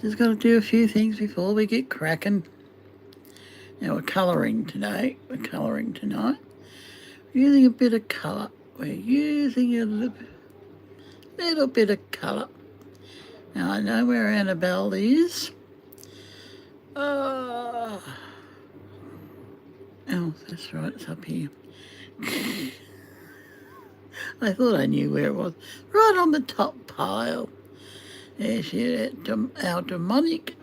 Just got to do a few things before we get cracking. Now we're colouring today. We're colouring tonight. Using a bit of colour. We're using a little bit of colour. Now I know where Annabelle is. Oh, that's right. It's up here. I thought I knew where it was. Right on the top pile. There she is. Our demonic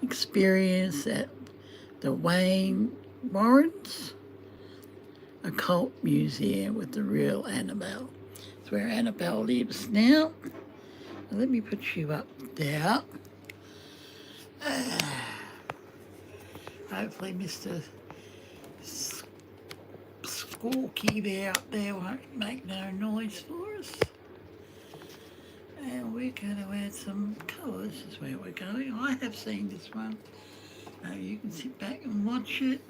experience at the Wayne Warrens Occult Museum with the real Annabelle. It's where Annabelle lives now. Let me put you up there. Hopefully Mr. Squawky there up there won't make no noise for us. And we're going to add some colours is where we're going. I have seen this one. You can sit back and watch it.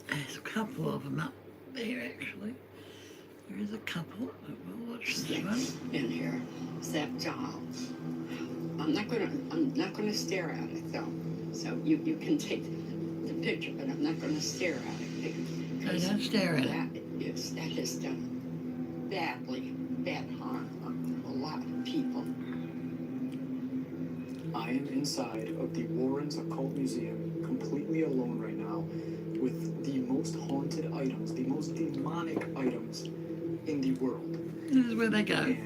There's a couple of them up there actually. There is a couple, but we'll watch this one. In here is that doll. I'm not gonna stare at it though. So you can take the picture, but I'm not gonna stare at it. So don't stare at it. That has done bad harm to a lot of people. I am inside of the Warrens Occult Museum, completely alone right now, with the most haunted items, the most demonic items in the world. This is where they go.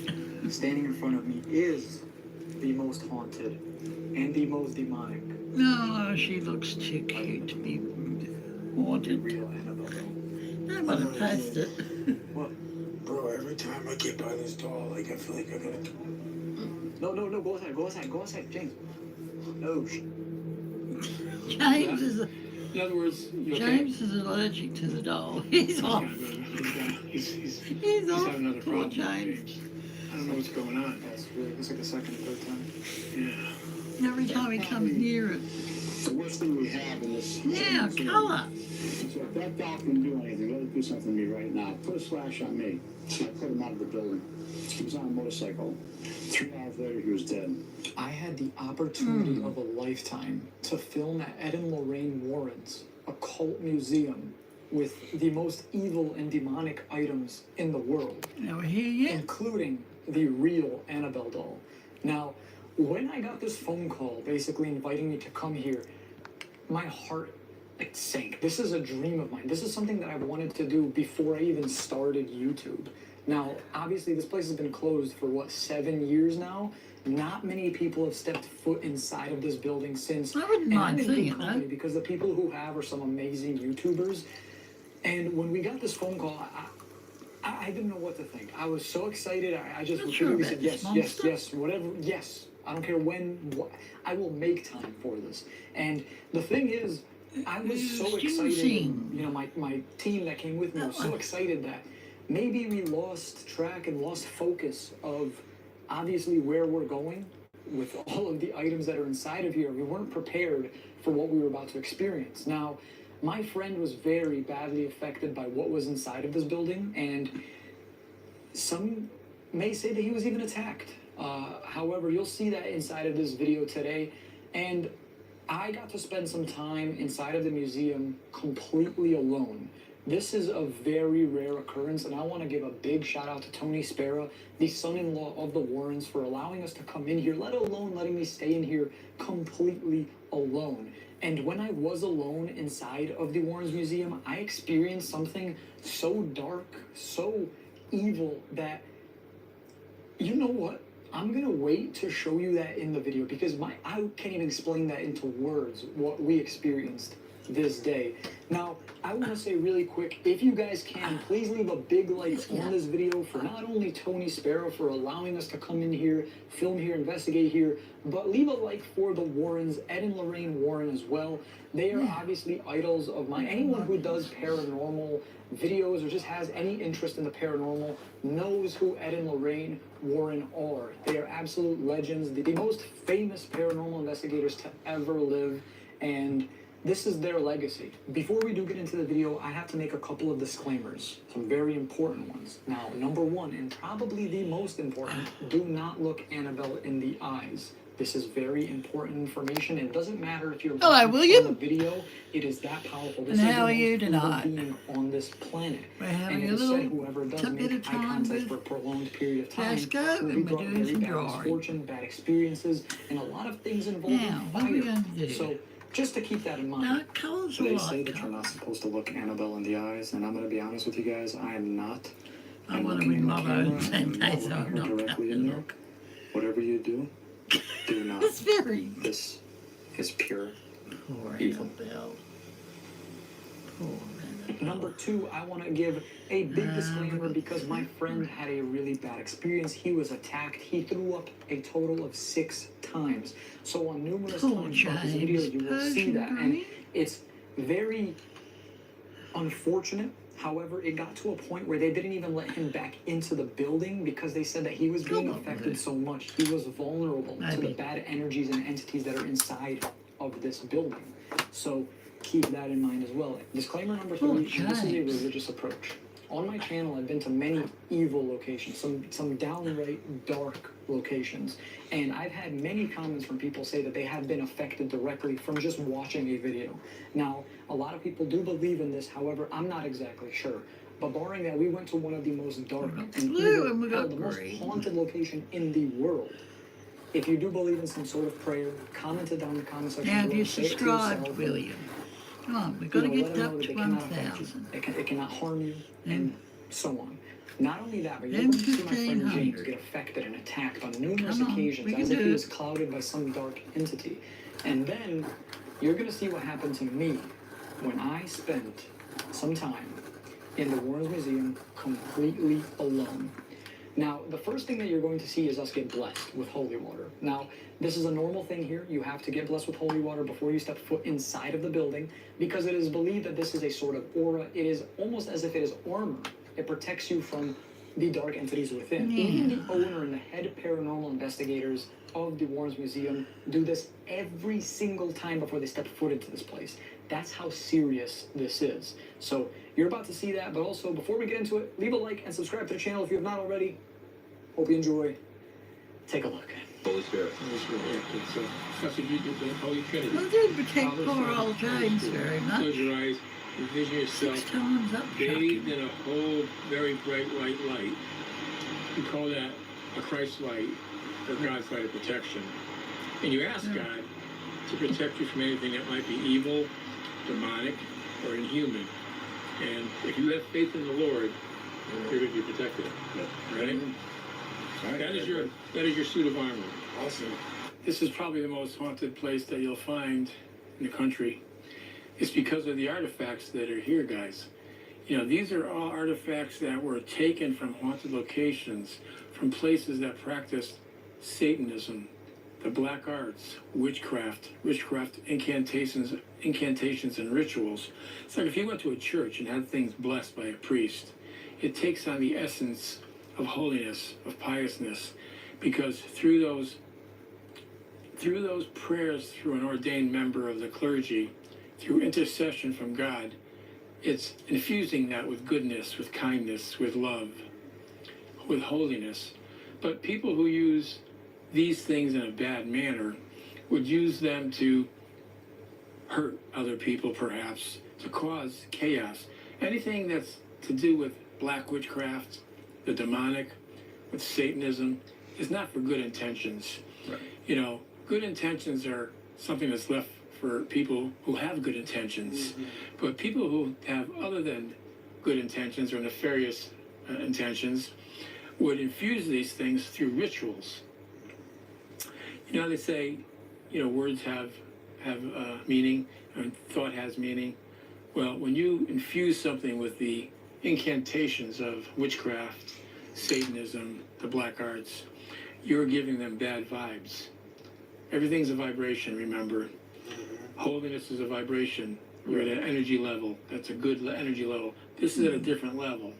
And standing in front of me is the most haunted and the most demonic. No, she looks too cute to be haunted. Real Annabelle. I want to post it. What? Bro, every time I get by this doll, like I feel like I gotta... No, go outside, James. No. James is In other words, James is allergic to the doll. He's off. He's off. having another Poor problem. James. I don't know what's going on. It's like the second or third time. Yeah. Every time he comes near it. The worst thing we have in this... Yeah, colour. So if that doll can do anything, let it do something to me right now. Put a slash on me. I put him out of the building. He was on a motorcycle. 3 hours later, he was dead. I had the opportunity of a lifetime to film at Ed and Lorraine Warren's Occult Museum with the most evil and demonic items in the world, Now we're here yet. including the real Annabelle doll. Now, when I got this phone call basically inviting me to come here, my heart sank. This is a dream of mine. This is something that I wanted to do before I even started YouTube. Now, obviously, this place has been closed for, 7 years now? Not many people have stepped foot inside of this building since. I wouldn't mind I'm in seeing good it, though. company because the people who have are some amazing YouTubers. And when we got this phone call, I didn't know what to think. I was so excited. I just Not sure literally about said, this yes, monster. whatever, yes. I don't care when, I will make time for this. And the thing is, I was so excited. You know, my team that came with me was so excited that maybe we lost track and lost focus of obviously where we're going with all of the items that are inside of here. We weren't prepared for what we were about to experience. Now, my friend was very badly affected by what was inside of this building, and some may say that he was even attacked. However, you'll see that inside of this video today, and I got to spend some time inside of the museum completely alone. This is a very rare occurrence, and I want to give a big shout out to Tony Spera, the son-in-law of the Warrens, for allowing us to come in here, let alone letting me stay in here completely alone. And when I was alone inside of the Warrens Museum, I experienced something so dark, so evil that, you know what? I'm gonna wait to show you that in the video because I can't even explain that into words, what we experienced this day. Now, I want to say really quick, if you guys can, please leave a big like on this video for not only Tony Sparrow for allowing us to come in here, film here, investigate here, but leave a like for the Warrens, Ed and Lorraine Warren as well. They are obviously idols of mine. Anyone who does paranormal videos or just has any interest in the paranormal knows who Ed and Lorraine Warren are. They are absolute legends, the most famous paranormal investigators to ever live, and this is their legacy. Before we do get into the video, I have to make a couple of disclaimers, some very important ones. Now, number one, and probably the most important, do not look Annabelle in the eyes. This is very important information. It doesn't matter if you're Hello, watching William. on the video. It is that powerful. This And is how the are you most evil tonight? being on this planet. We're And having it a is said little whoever does bit make of eye time contact with for a prolonged period of time Jasco, will be and we're brought doing very some bad drawing. misfortune, bad experiences, and a lot of things involving Now, what are we fire. going to do? So just to keep that in mind. No, colours are They say like that you're colours. not supposed to look Annabelle in the eyes, and I'm going to be honest with you guys, I am not. I I'm want to looking in the read my own camera, same I'm not day, so I'm looking not her directly in coming there. look. Whatever you do, do not. It's very This is pure. poor Evil. Annabelle. Poor Number Annabelle. two, I want to give a big disclaimer because my friend had a really bad experience. He was attacked. He threw up a total of 6 times. So on numerous Poor times throughout this video, James you will see Persian that. And Green. it's very unfortunate. However, it got to a point where they didn't even let him back into the building because they said that he was being Probably. affected so much. He was vulnerable to the Maybe. bad energies and entities that are inside of this building. So keep that in mind as well. Disclaimer number Poor 3, this is a James. religious approach. On my channel, I've been to many evil locations, some downright dark locations, and I've had many comments from people say that they have been affected directly from just watching a video. Now, a lot of people do believe in this, however, I'm not exactly sure. But barring that, we went to one of the most dark We got and blue evil, and we got hell, the most green. haunted location in the world. If you do believe in some sort of prayer, comment it down in the comment section Now, have below. you Say it to subscribed, yourself. William? Come on, we've got to You know, get let them up know that to they cannot affect you. 1,000. It cannot harm you, and so on. Not only that, but you're Then going to see my friend 1,500. James get affected and attacked on numerous Come on, occasions we can as if do he it. was clouded by some dark entity. And then you're going to see what happened to me when I spent some time in the Warren's Museum completely alone. Now, the first thing that you're going to see is us get blessed with holy water. Now, this is a normal thing here. You have to get blessed with holy water before you step foot inside of the building because it is believed that this is a sort of aura. It is almost as if it is armor. It protects you from the dark entities within. Even the owner and the head paranormal investigators of the Warren's Museum do this every single time before they step foot into this place. That's how serious this is. So you're about to see that, but also before we get into it, leave a like and subscribe to the channel if you have not already. Hope you enjoy. Take a look. Holy Spirit. Holy Spirit, yeah, it's, that's what you did, the Holy Trinity. Well, did protect Father, poor Son, old Holy James Spirit. very Close much. your eyes, envision yourself 6 times up, bathed shocking. in a whole very bright white light. We call that a Christ light, or God's light of protection. And you ask Yeah. God to protect you from anything that might be evil, demonic, or inhuman. And if you have faith in the Lord, you're going to be protected. Right? That is your suit of armor. Awesome. This is probably the most haunted place that you'll find in the country. It's because of the artifacts that are here, guys. You know, these are all artifacts that were taken from haunted locations, from places that practiced Satanism, the black arts, witchcraft, incantations and rituals. It's like if you went to a church and had things blessed by a priest, it takes on the essence of holiness, of piousness, because through those prayers through an ordained member of the clergy, through intercession from God, it's infusing that with goodness, with kindness, with love, with holiness. But people who use these things in a bad manner would use them to hurt other people, perhaps, to cause chaos. Anything that's to do with black witchcraft, the demonic, with Satanism, is not for good intentions. Right. You know, good intentions are something that's left for people who have good intentions. But people who have other than good intentions or nefarious intentions would infuse these things through rituals. You know, they say, you know, words have meaning, and thought has meaning. Well, when you infuse something with the incantations of witchcraft, Satanism, the black arts, you're giving them bad vibes. Everything's a vibration, remember. Holiness is a vibration. We're at an energy level. That's a good energy level. This is at a different level.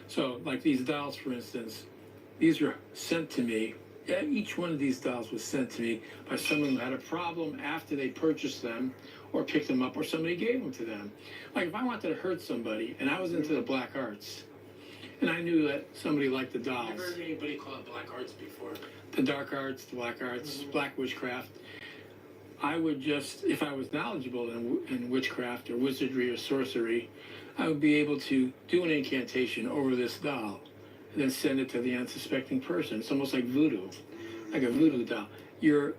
So, like these dolls, for instance, these were sent to me. Each one of these dolls was sent to me by someone who had a problem after they purchased them, or picked them up, or somebody gave them to them. Like if I wanted to hurt somebody and I was into the black arts, and I knew that somebody liked the dolls. Never heard anybody call it black arts before. The dark arts, the black arts, black witchcraft. I would just, if I was knowledgeable in witchcraft or wizardry or sorcery, I would be able to do an incantation over this doll and then send it to the unsuspecting person. It's almost like voodoo, like a voodoo doll. Your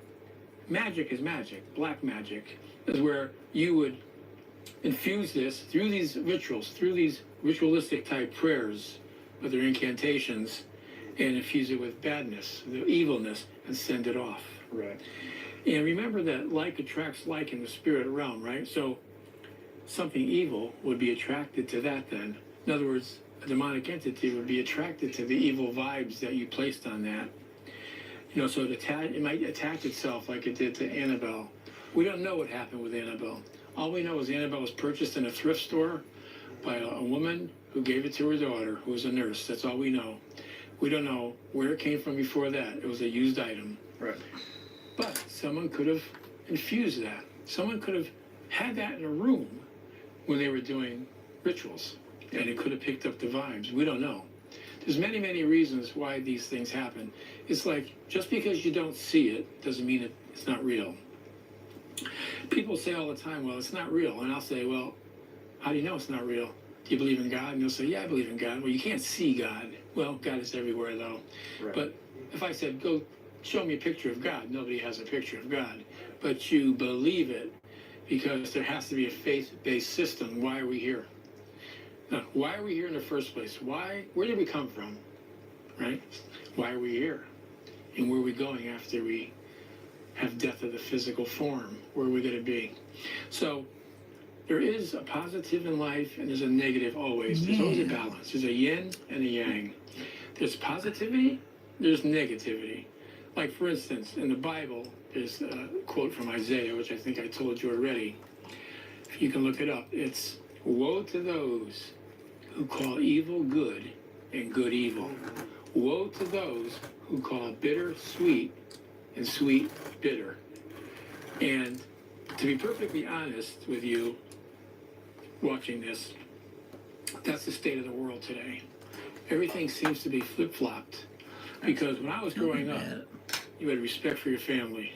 magic is magic. Black magic is where you would infuse this through these rituals, through these ritualistic type prayers, with their incantations, and infuse it with badness, the evilness, and send it off. Right. And remember that like attracts like in the spirit realm, right? So something evil would be attracted to that then. In other words, a demonic entity would be attracted to the evil vibes that you placed on that. You know, so it might attach itself like it did to Annabelle. We don't know what happened with Annabelle. All we know is Annabelle was purchased in a thrift store by a woman who gave it to her daughter, who was a nurse. That's all we know. We don't know where it came from before that. It was a used item. Right. But someone could have infused that. Someone could have had that in a room when they were doing rituals, and it could have picked up the vibes. We don't know. There's many, many reasons why these things happen. It's like, just because you don't see it doesn't mean it's not real. People say all the time, well, it's not real. And I'll say, well, how do you know it's not real? Do you believe in God? And they'll say, yeah, I believe in God. Well, you can't see God. Well, God is everywhere, though. Right. But if I said, go show me a picture of God, nobody has a picture of God. But you believe it because there has to be a faith-based system. Why are we here? Now, why are we here in the first place? Why? Where did we come from? Right? Why are we here? And where are we going after we have death of the physical form? Where are we going to be? So there is a positive in life and there's a negative always. There's always a balance. There's a yin and a yang. There's positivity, there's negativity. Like, for instance, in the Bible, there's a quote from Isaiah, which I think I told you already. If you can look it up, it's, woe to those who call evil good and good evil. Woe to those who call bitter sweet and sweet bitter. And to be perfectly honest with you, watching this, that's the state of the world today. Everything seems to be flip-flopped. Because when I was growing up, you had respect for your family.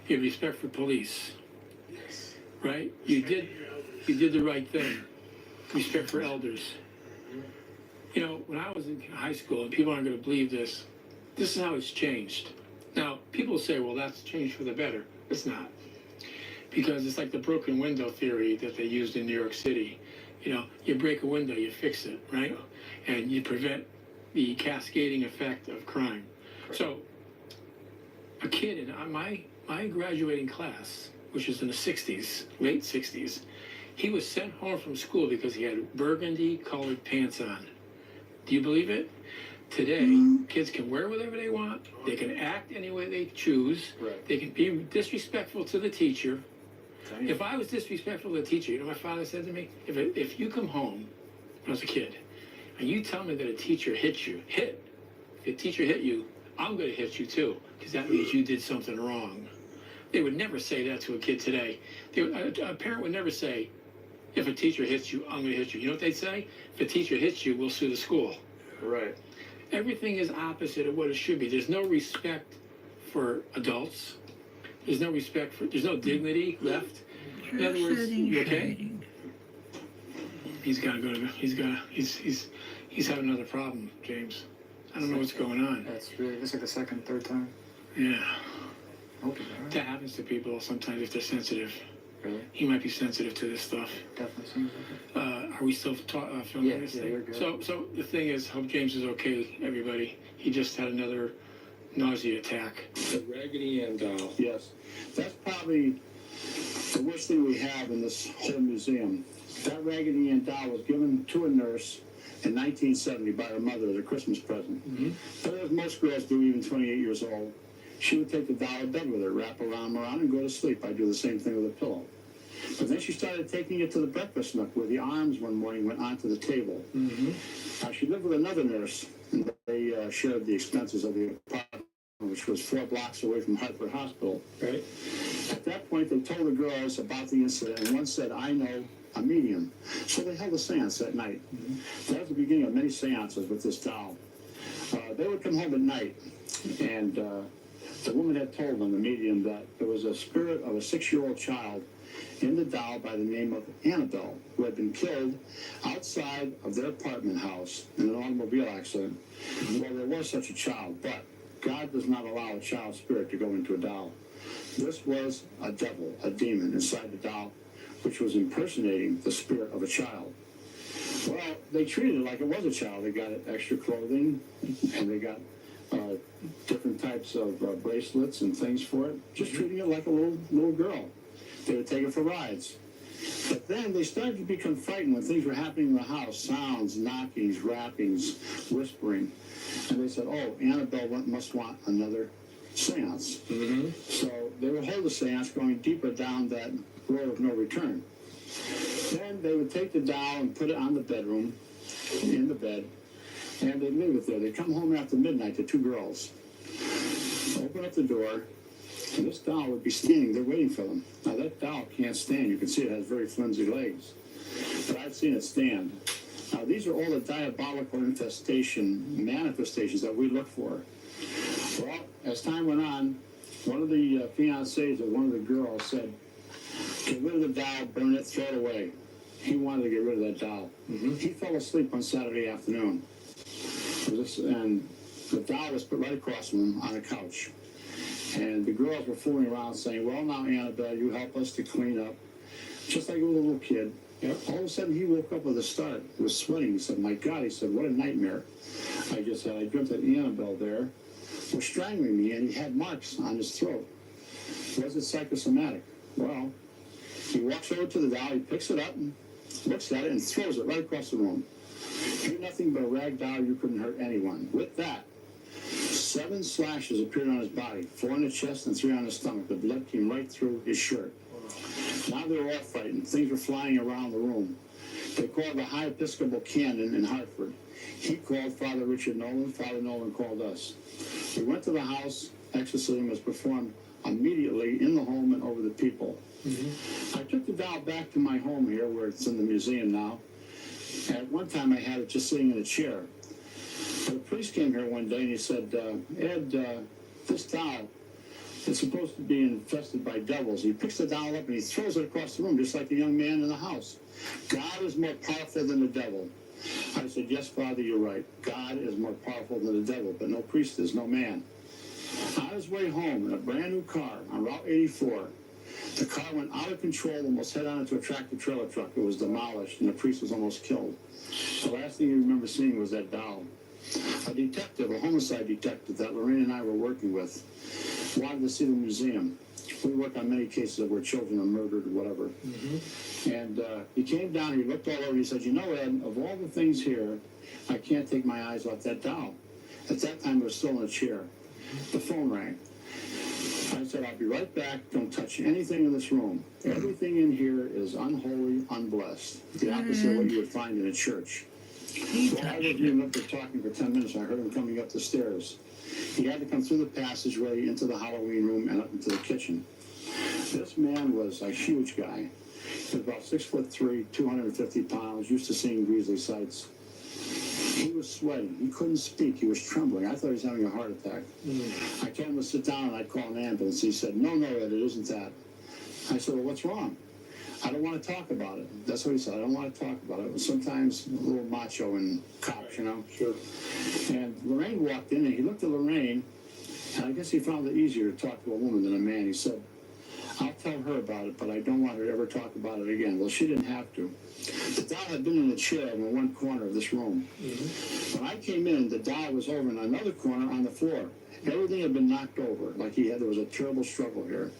You had respect for police. Right? You did the right thing. Respect for elders. You know, when I was in high school, and people aren't going to believe this is how it's changed. Now, people say, well, that's changed for the better. It's not. Because it's like the broken window theory that they used in New York City. You know, you break a window, you fix it, right? And you prevent the cascading effect of crime. So, a kid in my graduating class, which was in the 60s, late 60s, he was sent home from school because he had burgundy-colored pants on. Do you believe it? Today, kids can wear whatever they want. They can act any way they choose. Right. They can be disrespectful to the teacher. If I was disrespectful to the teacher, you know what my father said to me? If you come home when I was a kid, and you tell me that a teacher hit you, if a teacher hit you, I'm going to hit you too, because that means you did something wrong. They would never say that to a kid today. A parent would never say, if a teacher hits you, I'm going to hit you. You know what they'd say? If a teacher hits you, we'll sue the school. Right. Everything is opposite of what it should be. There's no respect for adults. There's no respect for, there's no dignity left. In other words, you okay? He's got to go to, he's having another problem, James. I don't know what's going on. That's really, this is like the second, third time. Yeah. Hope he's all right. That happens to people sometimes if they're sensitive. Really? He might be sensitive to this stuff. Definitely seems like it. Are we still filming Yeah, this yeah, thing? you're good. So the thing is, hope James is okay, everybody. He just had another nausea attack. The Raggedy Ann doll. Yes. That's probably the worst thing we have in this whole museum. That Raggedy Ann doll was given to a nurse in 1970 by her mother as a Christmas present. But as most girls do, even 28 years old, she would take the doll to bed with her, wrap her arm around, and go to sleep. I do the same thing with a pillow. But then she started taking it to the breakfast nook where the arms one morning went onto the table. Now, she lived with another nurse, and they shared the expenses of the apartment. which was 4 blocks away from Hartford Hospital. Right. At that point, they told the girls about the incident, and one said, I know a medium. So they held a seance that night. That was the beginning of many seances with this doll. They would come home at night, and the woman had told them, the medium, that there was a spirit of a 6-year-old child in the doll by the name of Annabelle, who had been killed outside of their apartment house in an automobile accident. Well, there was such a child, but God does not allow a child spirit to go into a doll. This was a devil, a demon inside the doll, which was impersonating the spirit of a child. Well, they treated it like it was a child. They got extra clothing, and they got different types of bracelets and things for it, just treating it like a little girl. They would take it for rides. But then they started to become frightened when things were happening in the house, sounds, knockings, rappings, whispering. And they said, oh, Annabelle must want another seance. So they would hold a seance going deeper down that road of no return. Then they would take the doll and put it on the bedroom, in the bed, and they'd leave it there. They'd come home after midnight, the 2 girls, open up the door, and this doll would be standing there waiting for them. Now, that doll can't stand. You can see it has very flimsy legs. But I've seen it stand. Now, these are all the diabolical manifestations that we look for. Well, as time went on, one of the fiancés of one of the girls said, get rid of the doll, burn it, throw it away. He wanted to get rid of that doll. He fell asleep on Saturday afternoon. And the doll was put right across from him on a couch. And the girls were fooling around saying, well, now, Annabelle, you help us to clean up. Just like a little kid. All of a sudden, he woke up with a start. He was sweating. He said, my God, he said, what a nightmare. I just said, I dreamt that Annabelle there was strangling me, and he had marks on his throat. Was it psychosomatic? Well, he walks over to the doll, he picks it up, and looks at it, and throws it right across the room. You're nothing but a rag doll. You couldn't hurt anyone. With that, 7 slashes appeared on his body, 4 on the chest and 3 on his stomach. The blood came right through his shirt. Now they were all fighting. Things were flying around the room. They called the High Episcopal Canon in Hartford. He called Father Richard Nolan. Father Nolan called us. We went to the house. Exorcism was performed immediately in the home and over the people. I took the doll back to my home here, where it's in the museum now. At one time, I had it just sitting in a chair. But a priest came here one day and he said, Ed, this doll is supposed to be infested by devils. He picks the doll up and he throws it across the room, just like the young man in the house. God is more powerful than the devil. I said, yes, Father, you're right. God is more powerful than the devil, but no priest is, no man. On his way home in a brand new car on Route 84, the car went out of control, almost head on into a tractor-trailer truck. It was demolished, and the priest was almost killed. The last thing he remember seeing was that doll. A detective, a homicide detective that Lorraine and I were working with, wanted to see the museum. We work on many cases where children are murdered or whatever. And he came down, he looked all over, and he said, you know, Ed, of all the things here, I can't take my eyes off that doll. At that time, it was still in a chair. The phone rang. I said, I'll be right back. Don't touch anything in this room. Everything in here is unholy, unblessed. The opposite of what you would find in a church. Well, I was even up there talking for 10 minutes. I heard him coming up the stairs. He had to come through the passageway into the Halloween room and up into the kitchen. This man was a huge guy. He was about 6'3", 250 pounds, used to seeing grisly sights. He was sweating. He couldn't speak. He was trembling. I thought he was having a heart attack. I told him to sit down and I'd call an ambulance. He said, no, Ed, it isn't that. I said, well, what's wrong? I don't want to talk about it. That's what he said. I don't want to talk about it. Sometimes a little macho and cops, you know. Sure. And Lorraine walked in and he looked at Lorraine, and I guess he found it easier to talk to a woman than a man. He said, I'll tell her about it, but I don't want her to ever talk about it again. Well, she didn't have to. The doll had been in a chair in one corner of this room. When I came in, the doll was over in another corner on the floor. Everything had been knocked over, like there was a terrible struggle here.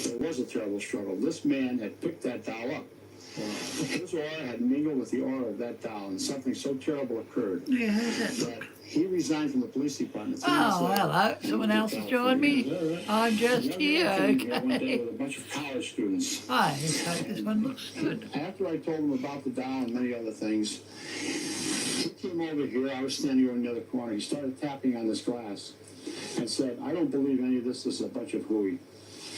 There was a terrible struggle. This man had picked that doll up. His aura had mingled with the aura of that doll, and something so terrible occurred that he resigned from the police department. Oh, hello. Someone else has joined me. I'm just here. One day Okay. with a bunch of college students. Hi, so this one looks good. After I told him about the doll and many other things, he came over here. I was standing over in the other corner. He started tapping on this glass. and said, I don't believe any of this is a bunch of hooey.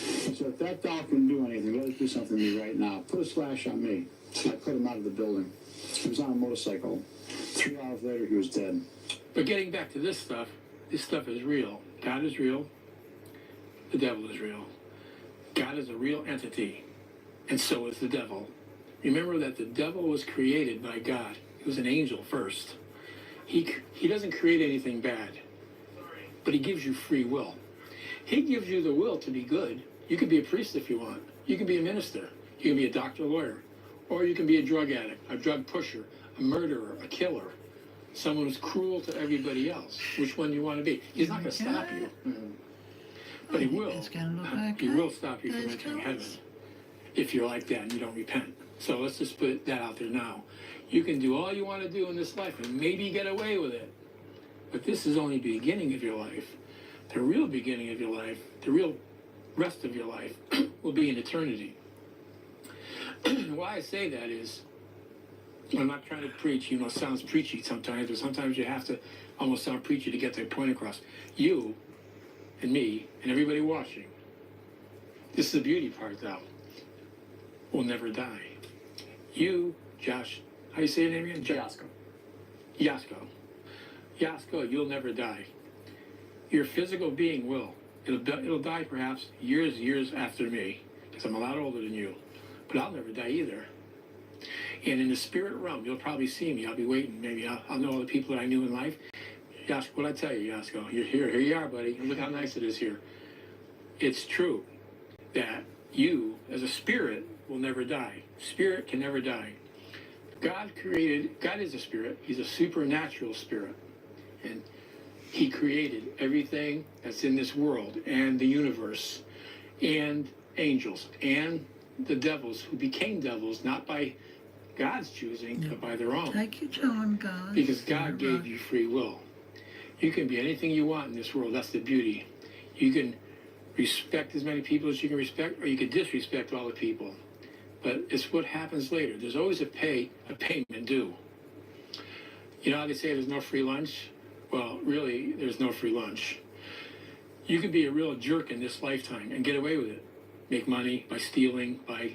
He said, if that doll can do anything, let it do something to me right now. Put a slash on me. I put him out of the building. He was on a motorcycle. 3 hours later, he was dead. But getting back to this stuff is real. God is real. The devil is real. God is a real entity, and so is the devil. Remember that the devil was created by God. He was an angel first. He doesn't create anything bad, but he gives you free will. He gives you the will to be good. You can be a priest if you want. You can be a minister. You can be a doctor, lawyer. Or you can be a drug addict, a drug pusher, a murderer, a killer, someone who's cruel to everybody else. Which one do you want to be? He's not going to stop you. But he will. He will stop you from entering heaven if you're like that and you don't repent. So let's just put that out there now. You can do all you want to do in this life and maybe get away with it. But this is only the beginning of your life. The real beginning of your life, the real rest of your life will be in eternity. Why I say that is, I'm not trying to preach, it sounds preachy sometimes, but sometimes you have to almost sound preachy to get the point across. You and me and everybody watching, this is the beauty part though, will never die. You, Josh, how do you say your name again? Yasko, you'll never die. Your physical being will. It'll die perhaps years after me, because I'm a lot older than you. But I'll never die either. And in the spirit realm, you'll probably see me. I'll be waiting. Maybe I'll know all the people that I knew in life. Yasko, what'd I tell you, Yasko? You're here. Here you are, buddy. Look how nice it is here. It's true that you, as a spirit, will never die. Spirit can never die. God is a spirit. He's a supernatural spirit. And he created everything that's in this world and the universe and angels and the devils who became devils, not by God's choosing, but by their own. Take your time, guys. Because God gave you free will. You can be anything you want in this world. That's the beauty. You can respect as many people as you can respect, or you can disrespect all the people. But it's what happens later. There's always a payment due. You know how they say there's no free lunch? Well, really, there's no free lunch. You can be a real jerk in this lifetime and get away with it. Make money by stealing, by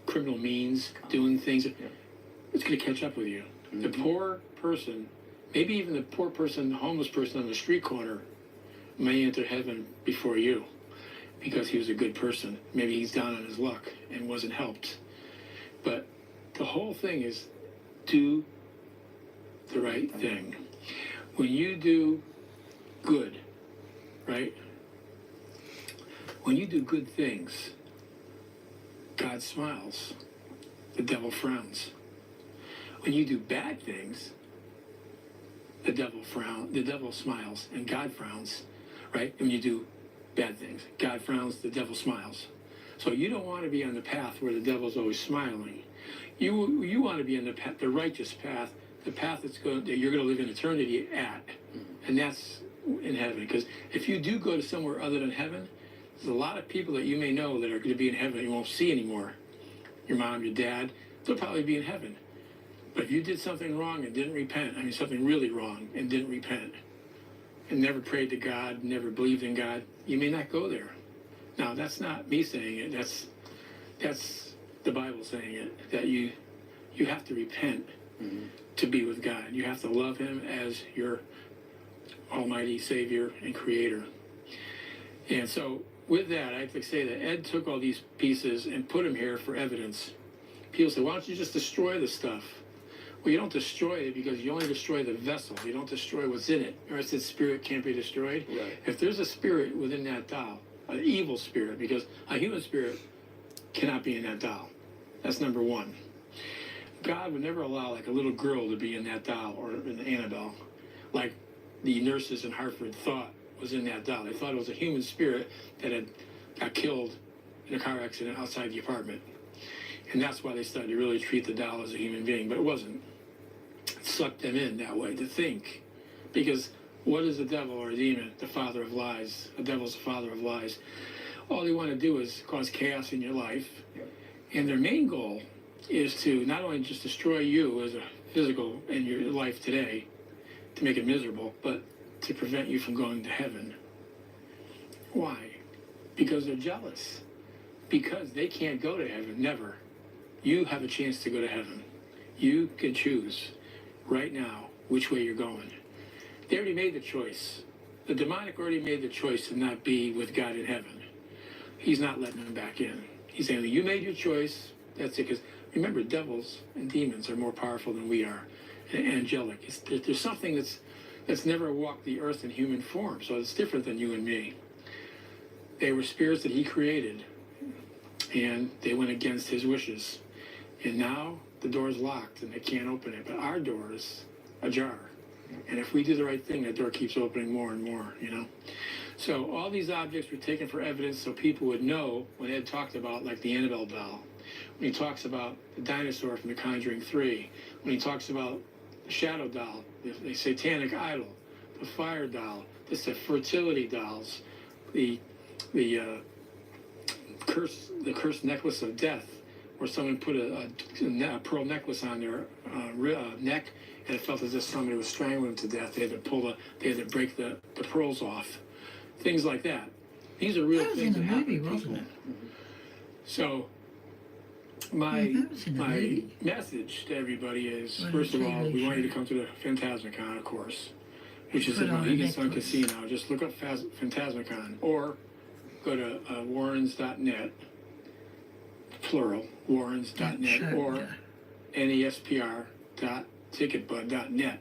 criminal means, doing things. It's going to catch up with you. Mm-hmm. The poor person, maybe even the poor person, the homeless person on the street corner, may enter heaven before you because he was a good person. Maybe he's down on his luck and wasn't helped. But the whole thing is do the right thing. When you do good, right? When you do good things, God smiles, the devil frowns. When you do bad things, the devil smiles, and God frowns, right? When you do bad things, God frowns, the devil smiles. So you don't want to be on the path where the devil's always smiling. You want to be on the righteous path, the path that you're going to live in eternity at, and that's in heaven. Because if you do go to somewhere other than heaven, there's a lot of people that you may know that are going to be in heaven that you won't see anymore. Your mom, your dad, they'll probably be in heaven. But if you did something wrong and didn't repent, something really wrong and didn't repent, and never prayed to God, never believed in God, you may not go there. Now, that's not me saying it. That's the Bible saying it, that you have to repent to be with God. You have to love him as your almighty Savior and Creator. And so, with that, I'd like to say that Ed took all these pieces and put them here for evidence. People say, why don't you just destroy the stuff? Well, you don't destroy it because you only destroy the vessel. You don't destroy what's in it. Or I said spirit can't be destroyed. Right. If there's a spirit within that doll, an evil spirit, because a human spirit cannot be in that doll. That's number one. God would never allow like a little girl to be in that doll or in the Annabelle, like the nurses in Hartford thought was in that doll. They thought it was a human spirit that had got killed in a car accident outside the apartment. And that's why they started to really treat the doll as a human being, but it wasn't. It sucked them in that way to think. Because what is the devil or a demon? The father of lies. The devil's the father of lies. All they want to do is cause chaos in your life. And their main goal is to not only just destroy you as a physical in your life today, to make it miserable, but to prevent you from going to heaven. Why? Because they're jealous. Because they can't go to heaven, never. You have a chance to go to heaven. You can choose right now which way you're going. They already made the choice. The demonic already made the choice to not be with God in heaven. He's not letting them back in. He's saying, you made your choice, that's it. Because remember, devils and demons are more powerful than we are, and angelic. There's something that's never walked the earth in human form, so it's different than you and me. They were spirits that he created, and they went against his wishes. And now the door's locked, and they can't open it. But our door is ajar. And if we do the right thing, that door keeps opening more and more, you know? So all these objects were taken for evidence so people would know when Ed talked about, like, the Annabelle doll, when he talks about the dinosaur from The Conjuring 3, when he talks about the shadow doll, the satanic idol, the fire doll, the fertility dolls, the cursed necklace of death, where someone put a pearl necklace on their neck, and it felt as if somebody was strangling them to death. They had to break the pearls off. Things like that. These are real That was things in that the happen movie, to wasn't people. it? So Yeah, my that was in the movie. message to everybody is, What a first of all, TV we want you show. to come to the Phantasmicon, of course, which is Put at on a Mohegan Sun necklace. Casino. Just look up Phantasmicon, or go to warrens.net, plural, warrens.net, or nespr.ticketbud.net.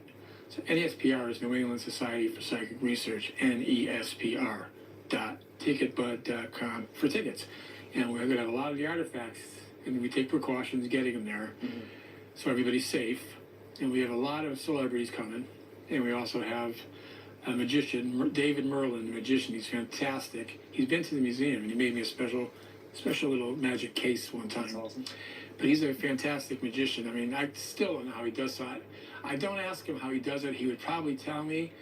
So NESPR is New England Society for Psychic Research, nespr.ticketbud.com for tickets. And we're going to have a lot of the artifacts, and we take precautions getting them there, so everybody's safe. And we have a lot of celebrities coming, and we also have a magician, David Merlin, the magician. He's fantastic. He's been to the museum, and he made me a special little magic case one time. That's awesome. But he's a fantastic magician. I mean, I still don't know how he does that. I don't ask him how he does it. He would probably tell me,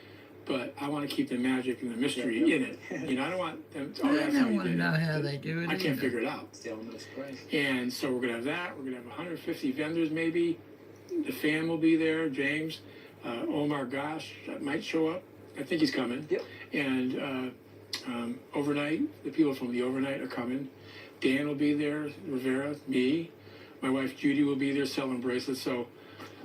but I want to keep the magic and the mystery in it. You know, I don't want them to, I that's how don't he want to did know it. how they do it. I can't either. figure it out. It's the element of surprise. And so we're going to have that. We're going to have 150 vendors maybe. The fan will be there, James. Omar Gosh might show up. I think he's coming. Yep. And Overnight, the people from the Overnight are coming. Dan will be there, Rivera, me. My wife Judy will be there selling bracelets. So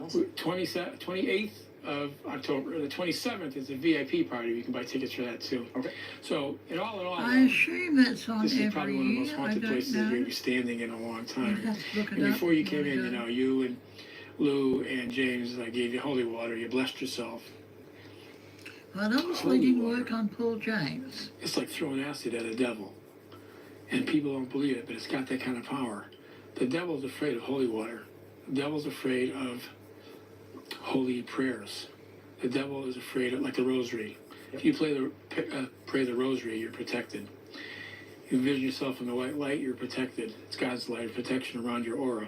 Awesome. 28th of October, the 27th is a VIP party. You can buy tickets for that too. Okay. So in all, I assume that's on this is every probably one of the most year. I haunted don't places know. you're going to be standing in a long You'd time. have to look it And up before you before came in, go. you know, you and Lou and James, I gave you holy water. You blessed yourself. Well, that was Holy leading water. work on Paul James. It's like throwing acid at a devil. And people don't believe it, but it's got that kind of power. The devil's afraid of holy water. The devil's afraid of holy prayers. The devil is afraid of, like the rosary. If you pray the rosary, you're protected. You envision yourself in the white light, you're protected. It's God's light, protection around your aura.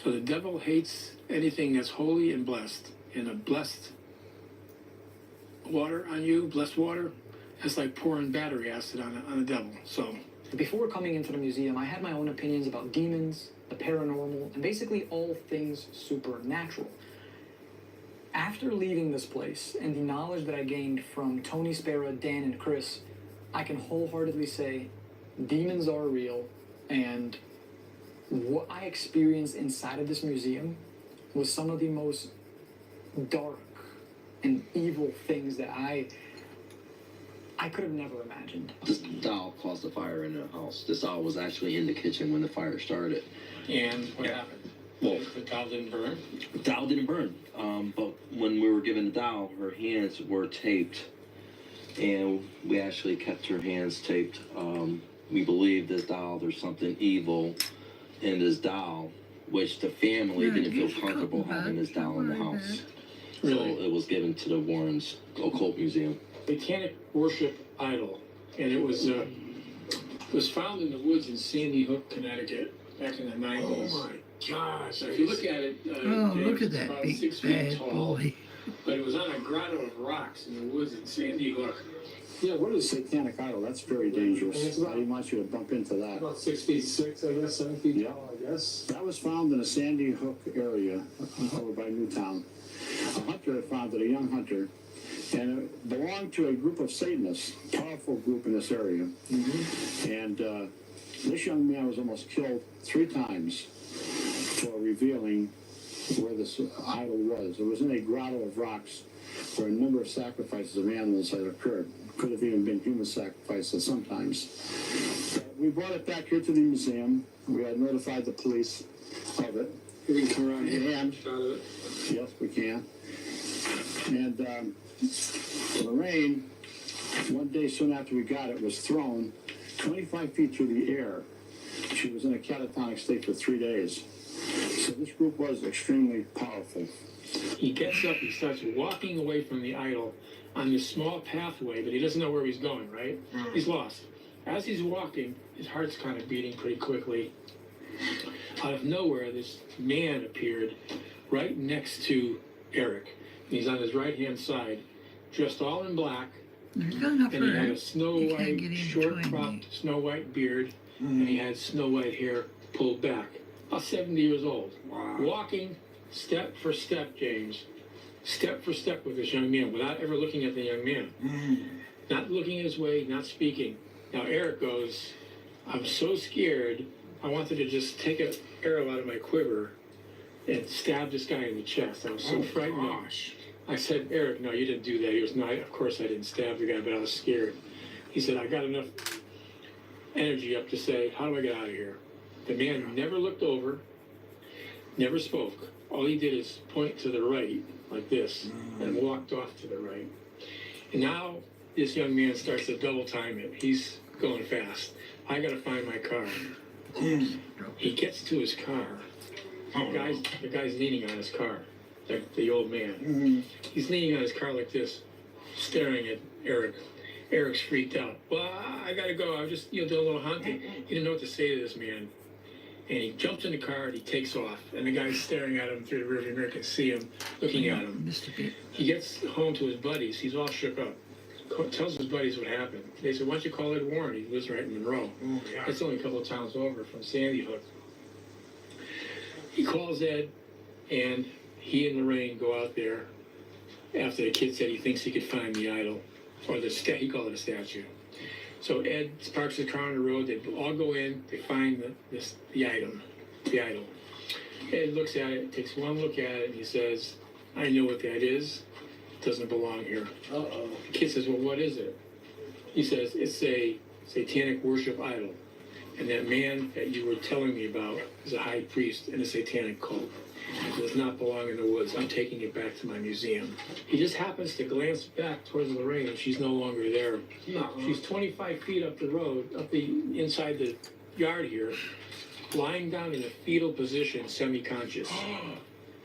So the devil hates anything that's holy and blessed. And a blessed water on you, blessed water, it's like pouring battery acid on a devil. So Before coming into the museum, I had my own opinions about demons, the paranormal, and basically all things supernatural. After leaving this place and the knowledge that I gained from Tony Spera, Dan, and Chris, I can wholeheartedly say demons are real, and what I experienced inside of this museum was some of the most dark and evil things that I could have never imagined. This doll caused the fire in the house. This doll was actually in the kitchen when the fire started. and what happened? Well, The doll didn't burn? the doll didn't burn, but when we were given the doll, her hands were taped, and we actually kept her hands taped. We believe this doll, there's something evil in this doll, which the family Yeah, didn't feel he's a comfortable couple having this bucks, doll in the don't worry house. Really? So it was given to the Warrens Occult Museum. Satanic worship idol, and it was found in the woods in Sandy Hook, Connecticut, back in the 90s. Oh my gosh. So if you look at it, Oh, look it's at that about big 6 feet bad tall, boy. but it was on a grotto of rocks in the woods in Sandy Hook. Yeah, what is satanic idol? That's very dangerous. And it's about- I didn't want you to bump into that. About 6 feet 6, I guess, 7 feet Yeah. tall, I guess. That was found in the Sandy Hook area over by Newtown. A hunter had found it, a young hunter, And it belonged to a group of Satanists, powerful group in this area. And this young man was almost killed 3 times for revealing where this idol was. It was in a grotto of rocks where a number of sacrifices of animals had occurred. Could have even been human sacrifices sometimes. But we brought it back here to the museum. We had notified the police of it. We can come around here. And Shot of it. yes, we can. And Lorraine, one day soon after we got it, was thrown 25 feet through the air. She was in a catatonic state for 3 days. So this group was extremely powerful. He gets up, he starts walking away from the idol on this small pathway, but he doesn't know where he's going, right? He's lost. As he's walking, his heart's kind of beating pretty quickly. Out of nowhere, this man appeared right next to Eric. He's on his right-hand side, dressed all in black, There's not enough and he had room. a snow You can't white, get in short between cropped, snow white beard, and he had snow white hair pulled back. About 70 years old. Wow. Walking step for step, James. Step for step with this young man without ever looking at the young man. Not looking at his way, not speaking. Now Eric goes, I'm so scared, I wanted to just take an arrow out of my quiver and stab this guy in the chest. I was so frightened. Gosh. I said, Eric, no, you didn't do that. He goes, no, of course I didn't stab the guy, but I was scared. He said, I got enough energy up to say, how do I get out of here? The man never looked over, never spoke. All he did is point to the right, like this, and walked off to the right. And now this young man starts to double time it. He's going fast. I got to find my car. He gets to his car. The guy's leaning on his car, the old man. He's leaning on his car like this, staring at Eric. Eric's freaked out. Well, I gotta go. I was just, doing a little hunting. He didn't know what to say to this man. And he jumps in the car and he takes off. And the guy's staring at him through the rearview mirror, can see him looking at him. Missed a bit. He gets home to his buddies. He's all shook up. Tells his buddies what happened. They said, why don't you call Ed Warren? He lives right in Monroe. It's only a couple of towns over from Sandy Hook. He calls Ed, and he and Lorraine go out there after the kid said he thinks he could find the idol, or he called it a statue. So Ed parks his car on the road. They all go in. They find the idol. Ed looks at it, takes one look at it, and he says, I know what that is. It doesn't belong here. Uh-oh. The kid says, well, what is it? He says, it's a satanic worship idol. And that man that you were telling me about is a high priest in a satanic cult. It does not belong in the woods. I'm taking it back to my museum. He just happens to glance back towards Lorraine, and she's no longer there. No. She's 25 feet up the road, inside the yard here, lying down in a fetal position, semi-conscious.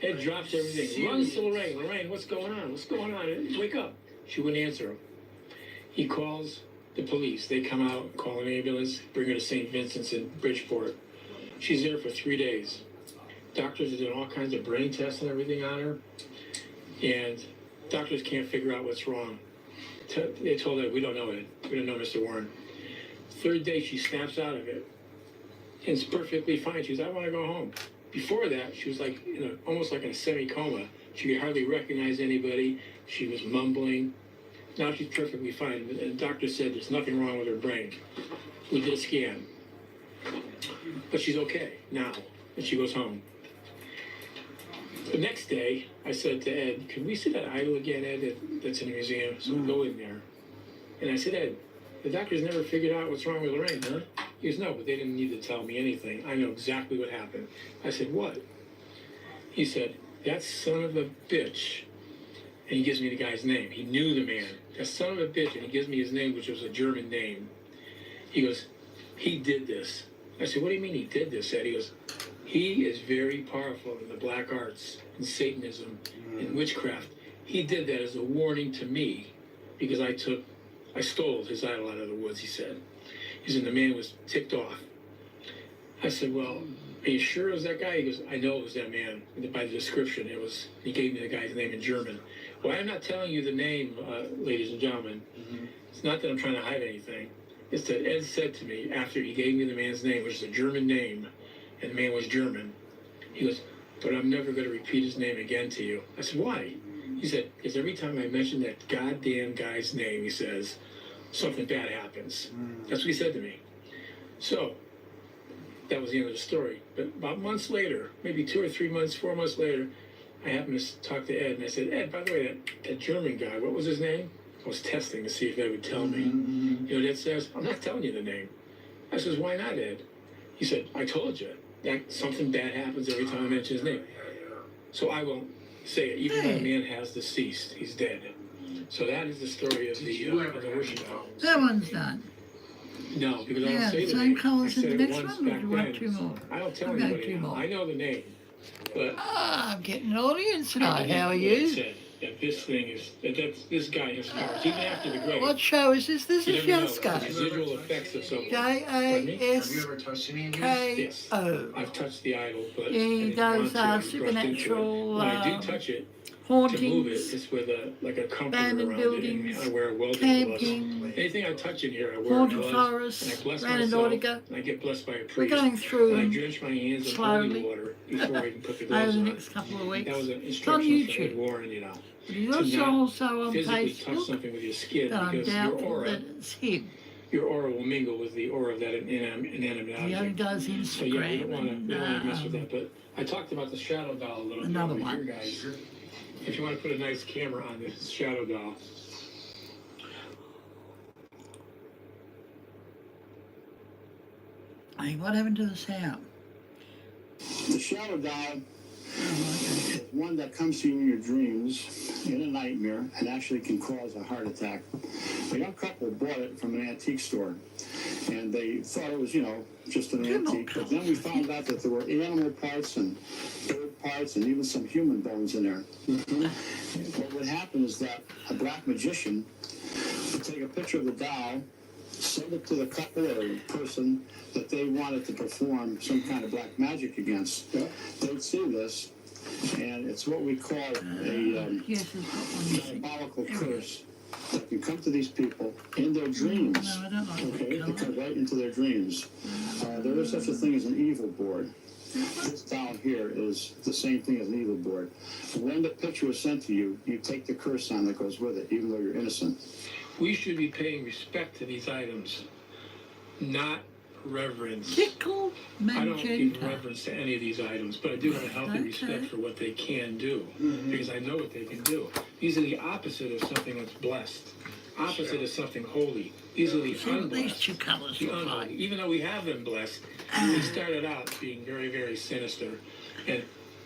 Ed drops everything, runs to Lorraine. Lorraine, what's going on? What's going on? Wake up. She wouldn't answer him. He calls the police. They come out, call an ambulance, bring her to St. Vincent's in Bridgeport. She's there for 3 days. Doctors are doing all kinds of brain tests and everything on her, and doctors can't figure out what's wrong. They told her, we don't know it. We don't know Mr. Warren. 3rd day, she snaps out of it, and it's perfectly fine. She goes, I want to go home. Before that, she was like, almost like in a semi-coma. She could hardly recognize anybody. She was mumbling. Now she's perfectly fine. And the doctor said there's nothing wrong with her brain. We did a scan. But she's okay now. And she goes home. The next day, I said to Ed, can we see that idol again, Ed, that's in the museum? So we go in there. And I said, Ed, the doctors never figured out what's wrong with Lorraine, huh? He goes, no, but they didn't need to tell me anything. I know exactly what happened. I said, what? He said, that son of a bitch. And he gives me the guy's name. He knew the man. That son of a bitch. And he gives me his name, which was a German name. He goes, he did this. I said, what do you mean he did this, Ed? He goes, he is very powerful in the black arts, in Satanism, in witchcraft. He did that as a warning to me because I stole his idol out of the woods, he said. He said, the man was ticked off. I said, well, are you sure it was that guy? He goes, I know it was that man. By the description, he gave me the guy's name in German. Well, I'm not telling you the name, ladies and gentlemen. It's not that I'm trying to hide anything. It's that Ed said to me, after he gave me the man's name, which is a German name, and the man was German, he goes, but I'm never going to repeat his name again to you. I said, why? He said, because every time I mention that goddamn guy's name, he says, something bad happens. That's what he said to me. So, that was the end of the story. But about months later, maybe 2 or 3 months, 4 months later, I happened to talk to Ed, and I said, Ed, by the way, that German guy, what was his name? I was testing to see if Ed would tell me. You know what Ed says? I'm not telling you the name. I says, why not, Ed? He said, I told you that something bad happens every time I mention his name. So I won't say it, even though the man has deceased. He's dead. So that is the story of the wishing well. That one's done. No, because I don't Yeah, say the same name. colour I as the said it next once one, or back do you want then. 2 more? I don't tell I've got anybody 2 now. more. I know the name, but Ah, I'm getting an audience tonight. I How are said you? that this thing is this guy has powers even after the grave. What show is this? This You is never know. Yasko. Residual effects of something. Have you J-A-S-K-O. ever touched any of these? Yes. I've touched the idol, but Yeah, he I didn't does, want to. I brushed into it. supernatural, When I do touch it, to move it, Hauntings, it's with a comforter abandoned around buildings, it, and I wear a welding gloves. camping, Anything I touch in here, I wear haunted gloves, forests, and I bless Ran myself, Nautica. and I get blessed by a We're priest. going through And I them drench my hands in slowly holy water before I even put the over gloves the on. next couple of weeks. That was an It's on instruction from Ed YouTube. Warren, you know. But he's To not also on physically touch Facebook, something with your skin but I'm because your doubtful aura, that it's him. your aura will mingle with the aura of that inanimate He only object. does So yeah, we Instagram don't want to mess with that. But I talked about the shadow doll a little Another bit over one. here, guys. If you want to put a nice camera on this shadow doll. Hey, what happened to the sound? The shadow doll is one that comes to you in your dreams in a nightmare and actually can cause a heart attack. A young couple bought it from an antique store, and they thought it was, just an antique. But then we found out that there were animal parts and bird parts and even some human bones in there. What would happen is that a black magician would take a picture of the doll, send it to the couple or the person that they wanted to perform some kind of black magic against. They'd see this, and it's what we call a Yes, it's got one missing. diabolical curse that can come to these people in their dreams. No, I don't like Okay, that it comes colour. right into their dreams. There is such a thing as an evil board. This down here is the same thing as an evil board. When the picture is sent to you, you take the curse on that goes with it, even though you're innocent. We should be paying respect to these items, not reverence. Tickle I don't give magenta. reverence to any of these items, but I do have a healthy Okay. respect for what they can do, because I know what they can do. These are the opposite of something that's blessed. Opposite of something holy. These are the See what these unblessed. two colours The look unholy. like. Even though we have them blessed, we started out being very, very sinister. And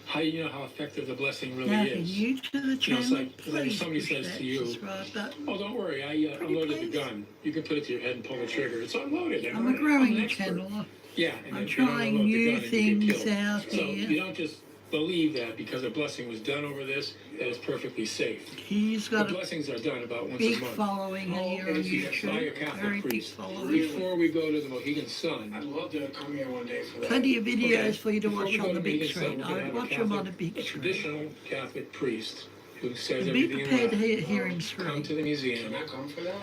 how you know how effective the blessing really Now, if you're is? new to the You know, channel, it's like when please somebody push says that to you, subscribe button. "Oh, don't worry, I Pretty unloaded the please. gun. You can put it to your head and pull the trigger. It's unloaded. I'm a an growing expert." channel. Yeah, and I'm then you don't trying unload the new gun and you get things killed. out So here. you don't just believe that because a blessing was done over this, that it's perfectly safe. He's The got a blessings are done about once big a month. following here on And it's by a YouTube. Catholic Very big priest. following. Before we go to the Mohegan Sun, I'd love to come here one day for that. Plenty of videos Okay. for you to Before watch we go on to the big Mohegan Sun, screen. we're gonna I have watch a them on Catholic- the big a screen. traditional Catholic priest who says And be everything in prepared to Latin. hear him Come scream. to the museum. Can I come for that?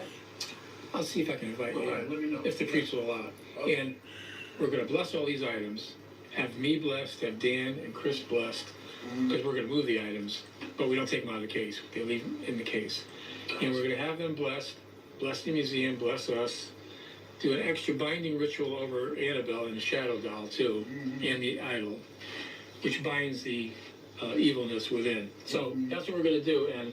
I'll see if I can invite you, All right, let me know. if the priest will allow it. Okay. And we're gonna bless all these items, have me blessed, have Dan and Chris blessed, because we're gonna move the items, but we don't take them out of the case. They leave them in the case. And we're gonna have them blessed, bless the museum, bless us, do an extra binding ritual over Annabelle and the shadow doll too, and the idol, which binds the evilness within. So that's what we're gonna do, and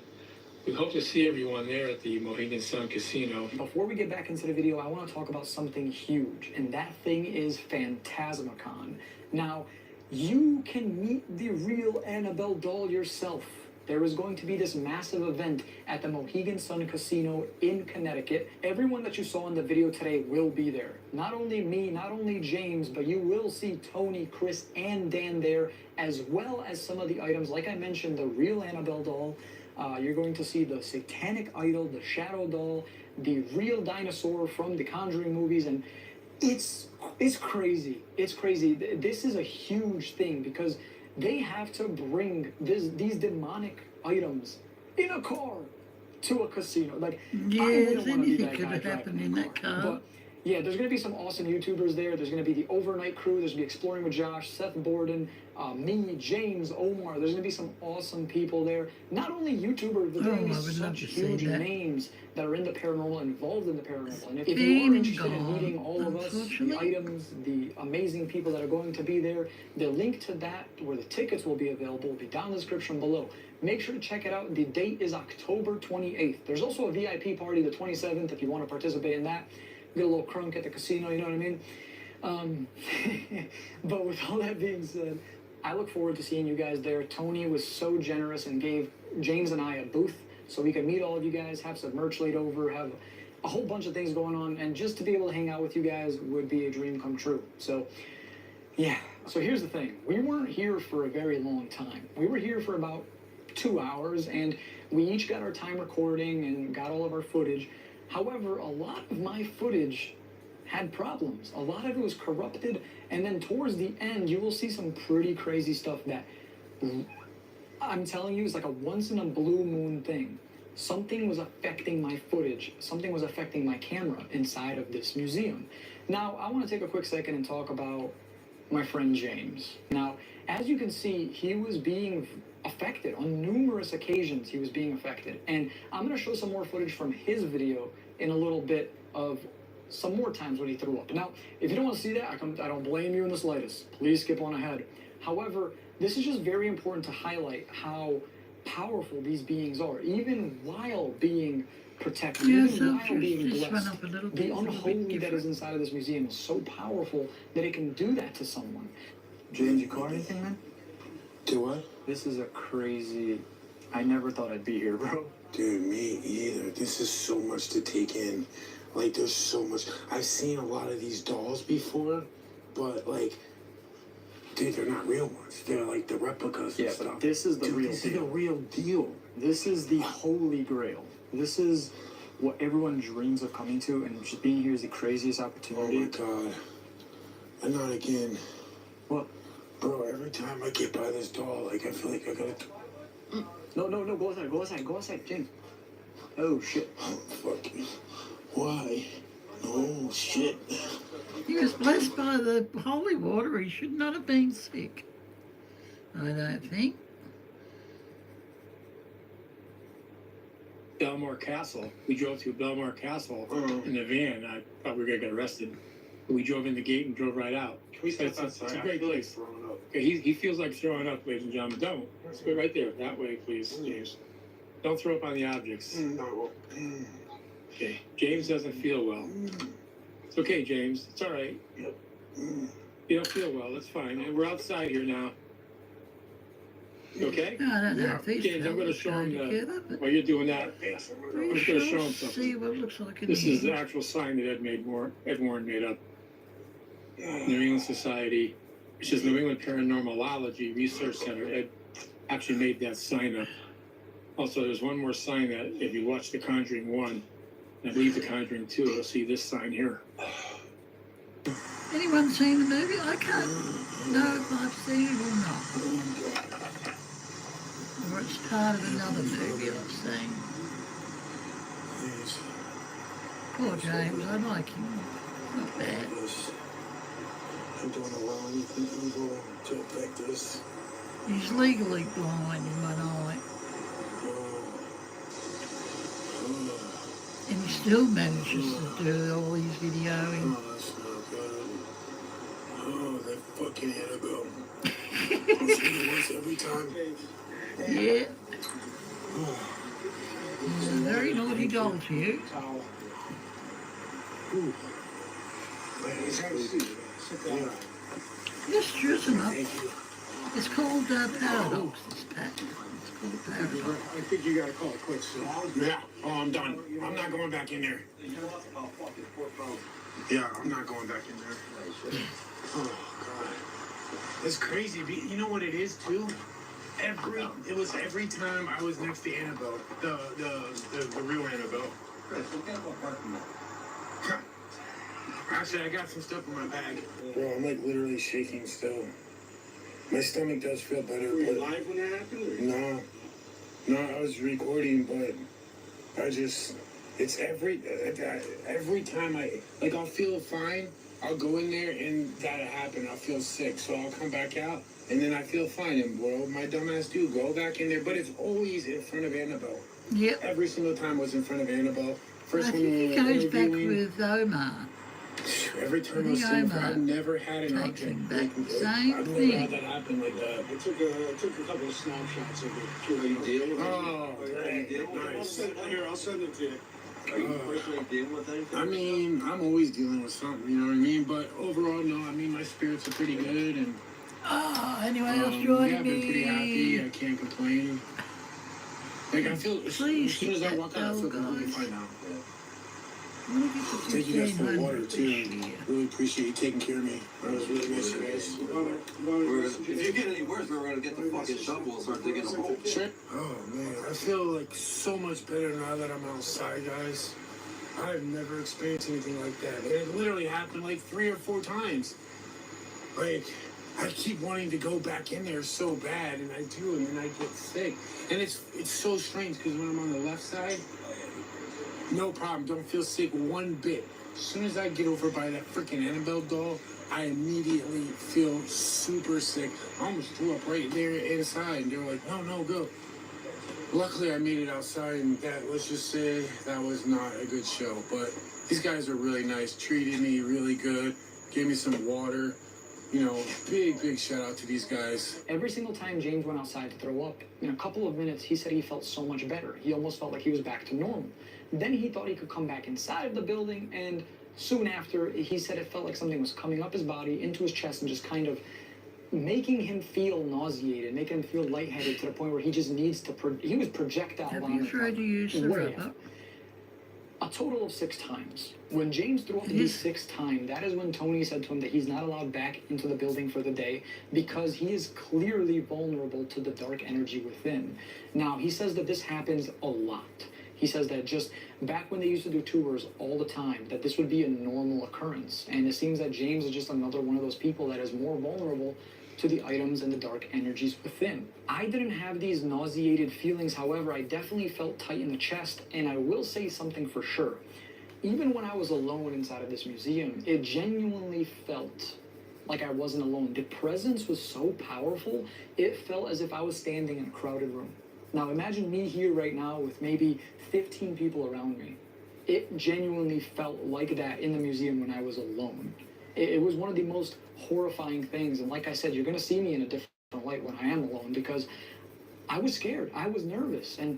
we hope to see everyone there at the Mohegan Sun Casino. Before we get back into the video, I want to talk about something huge, and that thing is Phantasmacon. Now, you can meet the real Annabelle doll yourself. There is going to be this massive event at the Mohegan Sun Casino in Connecticut. Everyone that you saw in the video today will be there. Not only me, not only James, but you will see Tony, Chris, and Dan there, as well as some of the items. Like I mentioned, the real Annabelle doll. You're going to see the satanic idol, the shadow doll, the real dinosaur from the Conjuring movies, and it's crazy. It's crazy. This is a huge thing because they have to bring these demonic items in a car to a casino. Like, I Yes, wouldn't want to be anything that could guy have driving happened in that car. But yeah, there's going to be some awesome YouTubers there. There's going to be the Overnight Crew. There's going to be Exploring with Josh, Seth Borden, me, James, Omar. There's going to be some awesome people there. Not only YouTubers, but there's going to be I would love such to see huge that. names that are in the paranormal, involved in the paranormal. And if you are interested in meeting all of us, the Unfortunately. items, the amazing people that are going to be there, the link to that, where the tickets will be available, will be down in the description below. Make sure to check it out. The date is October 28th. There's also a VIP party the 27th if you want to participate in that. Get a little crunk at the casino, you know what I mean? But with all that being said, I look forward to seeing you guys there. Tony was so generous and gave James and I a booth so we could meet all of you guys, have some merch laid over, have a whole bunch of things going on, and just to be able to hang out with you guys would be a dream come true. So, yeah. So here's the thing. We weren't here for a very long time. We were here for about 2 hours, and we each got our time recording and got all of our footage. However, a lot of my footage had problems. A lot of it was corrupted, and then towards the end, you will see some pretty crazy stuff that, I'm telling you, it's like a once in a blue moon thing. Something was affecting my footage. Something was affecting my camera inside of this museum. Now, I want to take a quick second and talk about my friend James. Now, as you can see, he was being affected on numerous occasions. He was being affected, and I'm going to show some more footage from his video in a little bit of some more times when he threw up. Now, if you don't want to see that, I don't blame you in the slightest. Please skip on ahead. However, this is just very important to highlight how powerful these beings are, even while being protected, Yes, even I'm while sure being it's just blessed. run up a little bit. The It's a little bit unholy that is different. inside of this museum is so powerful that it can do that to someone. James, you caught anything, man? Do what? This is a crazy... I never thought I'd be here, bro. Dude, me either. This is so much to take in. Like, there's so much. I've seen a lot of these dolls before, but, like, dude, they're not real ones. They're, like, the replicas and Yeah, stuff. but this is the Dude, real this is deal. the real deal. This is the holy grail. This is what everyone dreams of coming to, and just being here is the craziest Oh, opportunity. my God. And not again. What? Bro, every time I get by this doll, like, I feel like I gotta... No, go outside, James. Oh, shit. Oh, fuck you. Why? No, shit. He was blessed by the holy water. He should not have been sick, I don't think. Belmore Castle. We drove to Belmore Castle in the van. I thought we were gonna get arrested. But we drove in the gate and drove right out. Can we step It's outside? a great place. Throwing up. Okay, he feels like throwing up, ladies and gentlemen. Don't. Let's go right there. That way, please, James. Don't throw up on the objects. No. Okay. James doesn't feel well. It's okay, James. It's all right. Yep. You don't feel well. That's fine. And we're outside here now. You okay? I don't know if these James, I'm going to fellas show go him together, but while you're doing that. we I'm just going to show shall him something. see what looks like an This is the image. actual sign that Ed Warren made up. New England Society, which is New England Paranormalology Research Center. Ed actually made that sign up. Also, there's one more sign that if you watch The Conjuring 1, and I believe The Conjuring 2, you'll see this sign here. Anyone seen the movie? I can't know if I've seen it or not. Or it's part of another movie I've seen. Please. Poor James, I like him. Not bad. Yes. I'm doing a wrong. You think I'm going to affect this? He's legally blind in one eye, and he still manages to do all these videoing. Oh, that's not good. Oh, that fucking Annabelle. It's getting worse every time. Yeah. He's a very naughty doll to you. Ooh. Man, it's crazy. Yeah. Just dressing up. Thank you. It's called Paradox, this pattern. It's called Paradox. I think you gotta call it quits. So. Yeah. Oh, I'm done. I'm not going back in there. Yeah, I'm not going back in there. Oh God. It's crazy. You know what it is too? It was every time I was next to Annabelle, the real Annabelle. Actually, I got some stuff in my bag. Bro, I'm like literally shaking still. My stomach does feel better, but live when that happened? No, I was recording, but I It's every time I'll feel fine. I'll go in there and that'll happen. I'll feel sick, so I'll come back out and then I feel fine. And what will my dumbass do? Go back in there, but it's always in front of Annabelle. Yep. Every single time was in front of Annabelle. I First think when we it were goes back interviewing, with Omar. every time I was think sitting, Omar I've never had an takes object. him back. Same I've never thing. had that happen like that. I took a couple of snapshots of it. Are you dealing with Oh, Nice. Here, I'll send it to you. Are you personally dealing with anything? I mean, I'm always dealing with something, you know what I mean? But overall, no, I mean, my spirits are pretty good, and Anyone else yeah, joining I've been pretty happy. me? I can't complain. Like, I feel, as soon Please as I hit walk that out, I feel bell, completely guys. fine now. I want to get to Thank you guys for the water, 1500 too. this year. Really appreciate you taking care of me. That was really nice, you guys. If you get any worse, we're gonna get the fucking shovel and start digging a hole. Sure. Oh, man, I feel like so much better now that I'm outside, guys. I've never experienced anything like that. It literally happened like 3 or 4 times. Like, I keep wanting to go back in there so bad, and I do, and then I get sick. And it's so strange, because when I'm on the left side, no problem, don't feel sick one bit. As soon as I get over by that freaking Annabelle doll, I immediately feel super sick. I almost threw up right there inside, and they were like, no, go. Luckily, I made it outside, and let's just say that was not a good show. But these guys are really nice, treated me really good, gave me some water. You know, big shout out to these guys. Every single time James went outside to throw up, in a couple of minutes, he said he felt so much better. He almost felt like he was back to normal. Then he thought he could come back inside of the building, and soon after, he said it felt like something was coming up his body, into his chest, and just kind of making him feel nauseated, making him feel lightheaded to the point where he just needs to, he was projectile Have you vomiting. tried to use the Way rubber? a total of 6 times. When James threw up the Yes. 6th time, that is when Tony said to him that he's not allowed back into the building for the day because he is clearly vulnerable to the dark energy within. Now, he says that this happens a lot. He says that just back when they used to do tours all the time, that this would be a normal occurrence. And it seems that James is just another one of those people that is more vulnerable to the items and the dark energies within. I didn't have these nauseated feelings, however, I definitely felt tight in the chest, and I will say something for sure. Even when I was alone inside of this museum, it genuinely felt like I wasn't alone. The presence was so powerful, it felt as if I was standing in a crowded room. Now imagine me here right now with maybe 15 people around me. It genuinely felt like that in the museum when I was alone. It was one of the most horrifying things, and like I said, you're going to see me in a different light when I am alone because I was scared, I was nervous, and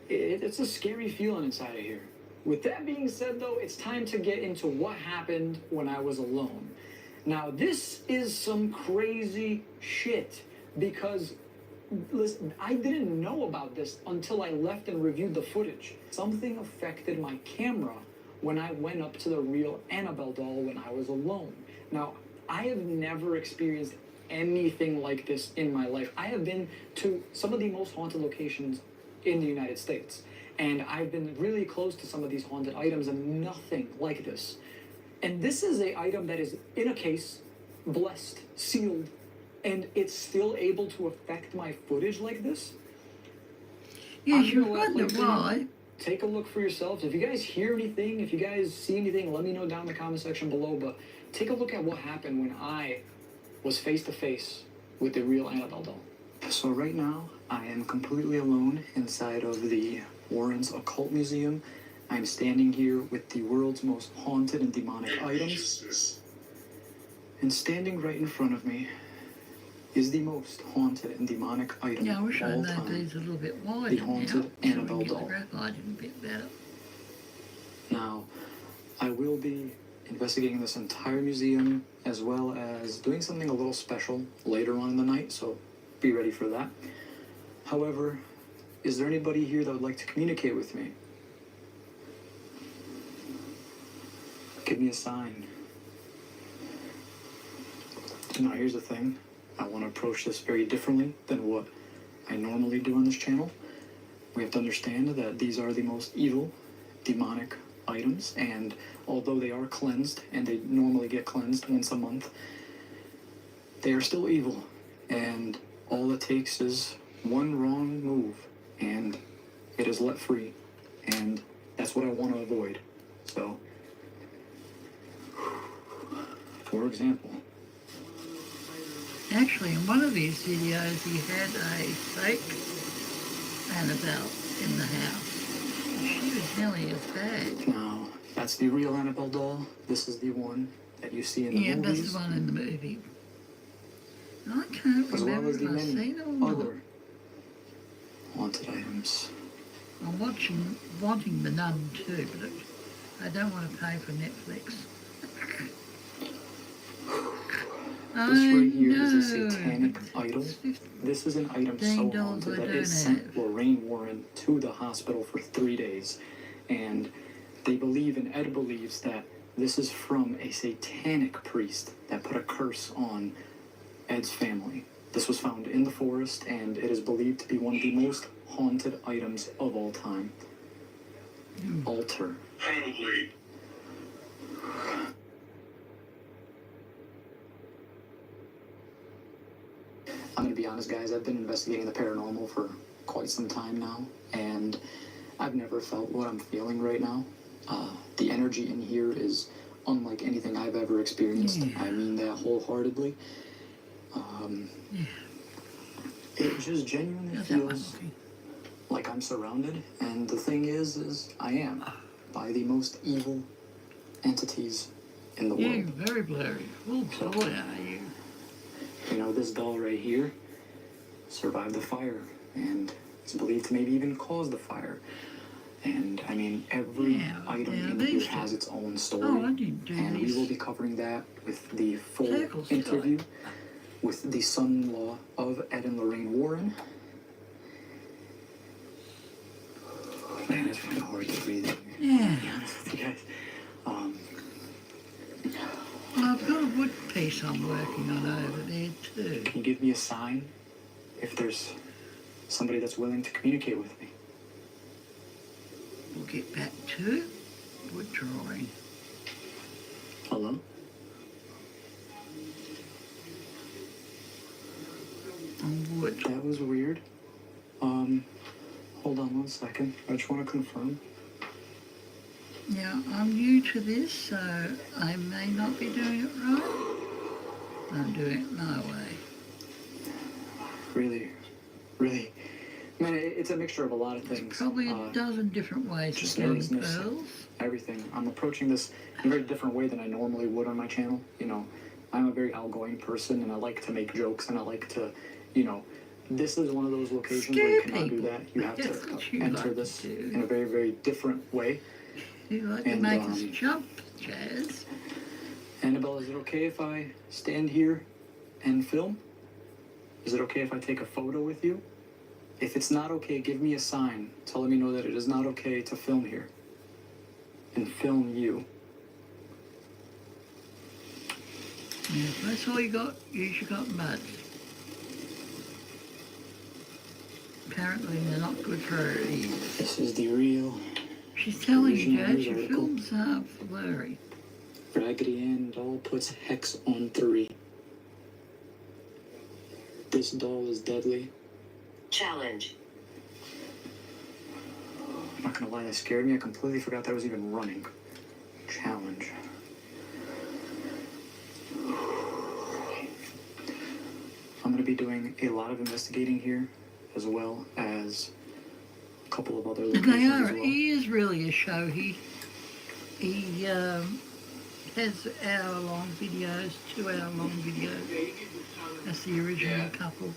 it's a scary feeling inside of here. With that being said, though, it's time to get into what happened when I was alone. Now, this is some crazy shit because, listen, I didn't know about this until I left and reviewed the footage. Something affected my camera when I went up to the real Annabelle doll when I was alone. Now, I have never experienced anything like this in my life. I have been to some of the most haunted locations in the United States, and I've been really close to some of these haunted items, and nothing like this. And this is an item that is in a case, blessed, sealed, and it's still able to affect my footage like this. Yes, I'm you gonna let wonder LinkedIn why. Take a look for yourselves. If you guys hear anything, if you guys see anything, let me know down in the comment section below. But take a look at what happened when I was face to face with the real Annabelle doll. So right now, I am completely alone inside of the Warren's Occult Museum. I'm standing here with the world's most haunted and demonic items. And standing right in front of me is the most haunted and demonic item Yeah, I wish of I all made time. these a little bit wider The now, haunted so we Annabelle can get the doll. graphite in a bit better. Now, I will be investigating this entire museum as well as doing something a little special later on in the night, so be ready for that. However, is there anybody here that would like to communicate with me? Give me a sign. Now, here's the thing. I want to approach this very differently than what I normally do on this channel. We have to understand that these are the most evil, demonic items, and although they are cleansed, and they normally get cleansed once a month, they are still evil, and all it takes is one wrong move, and it is let free, and That's what I want to avoid. So, for example, Actually, in one of his videos, he had a fake Annabelle in the house. She was nearly as bad. now that's the real Annabelle doll. This is the one that you see in the Yeah, movies. that's the one in the movie. I can't As well remember as the if I've many seen it or not. other haunted items. I'm wanting the Nun too, but I don't want to pay for Netflix. This right here is a know, satanic but idol. it's just This is an item dang so dolls haunted I that don't it sent have. Lorraine Warren to the hospital for 3 days. And they believe, and Ed believes, that this is from a satanic priest that put a curse on Ed's family. This was found in the forest, and it is believed to be one of the most haunted items of all time. Altar. Probably. I'm gonna be honest, guys, I've been investigating the paranormal for quite some time now, and I've never felt what I'm feeling right now. The energy in here is unlike anything I've ever experienced. Yeah. I mean that wholeheartedly. It just genuinely How's that one feels looking? like I'm surrounded, and the thing is I am, by the most evil entities in the Yeah, world. very blurry. Oh boy, are you? You know, this doll right here survived the fire, and is believed to maybe even cause the fire. And I mean, every Yeah, item yeah, in these here two. has its own story. Oh, I didn't do And we these. will be covering that with the full Circles, interview with the son-in-law of Ed and Lorraine Warren. Man, it's kind of hard to breathe in here. Yeah. To be honest with you guys. Well, I've got a wood piece I'm working on over there too. Can you give me a sign if there's somebody that's willing to communicate with me? We'll get back to wood drawing. Hello? On wood. That was weird. Hold on 1 second. I just want to confirm. Now, I'm new to this, so I may not be doing it right. I'm doing it my way. Really. Man, it's a mixture of a lot of things. Probably a dozen different ways of just doing nervousness. pearls. Everything. I'm approaching this in a very different way than I normally would on my channel. You know, I'm a very outgoing person, and I like to make jokes, and I like to, you know, this is one of those locations where you Scare cannot do people. that. You have That's to what you enter like to this do. in a very, very different way. You like to And, make us jump, Jazz. Annabelle, is it okay if I stand here and film? Is it okay if I take a photo with you? If it's not okay, give me a sign telling me know that it is not okay to film here. And film you. Yeah, if that's all you got, you got mud. Apparently they're not good for her ears. This is the real She's telling you, Original Jazz, your article. films are blurry. Raggedy Ann doll puts hex on 3. This doll is deadly. Challenge. I'm not gonna lie, that scared me. I completely forgot that I was even running. Challenge. I'm gonna be doing a lot of investigating here, as well as a couple of other And locations they are. as well. He is really a show. He has hour-long videos, 2-hour-long videos. That's the original couple.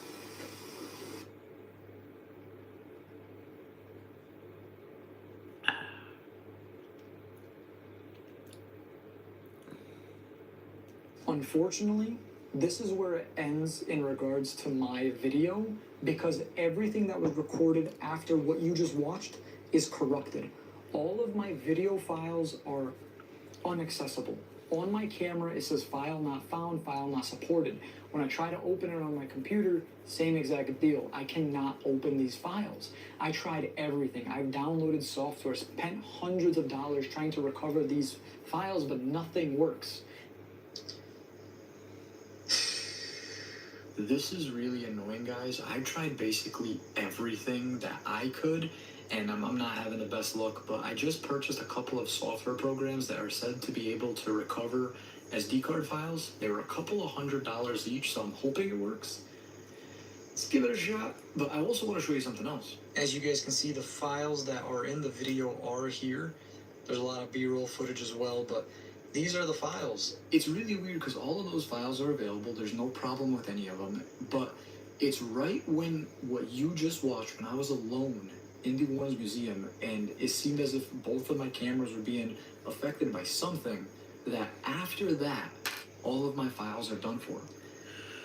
Unfortunately, this is where it ends in regards to my video, because everything that was recorded after what you just watched is corrupted. All of my video files are inaccessible. On my camera, it says file not found, file not supported. When I try to open it on my computer, same exact deal. I cannot open these files. I tried everything. I've downloaded software, spent hundreds of dollars trying to recover these files, but nothing works. This is really annoying, guys. I tried basically everything that I could, and I'm not having the best luck, but I just purchased a couple of software programs that are said to be able to recover SD card files. They were a couple of $100 each, so I'm hoping it works. Let's give it a shot. But I also want to show you something else. As you guys can see, the files that are in the video are here. There's a lot of B-roll footage as well, but these are the files. It's really weird because all of those files are available. There's no problem with any of them, but it's right when what you just watched, when I was alone in the Warren's Museum, and it seemed as if both of my cameras were being affected by something, that after that, all of my files are done for.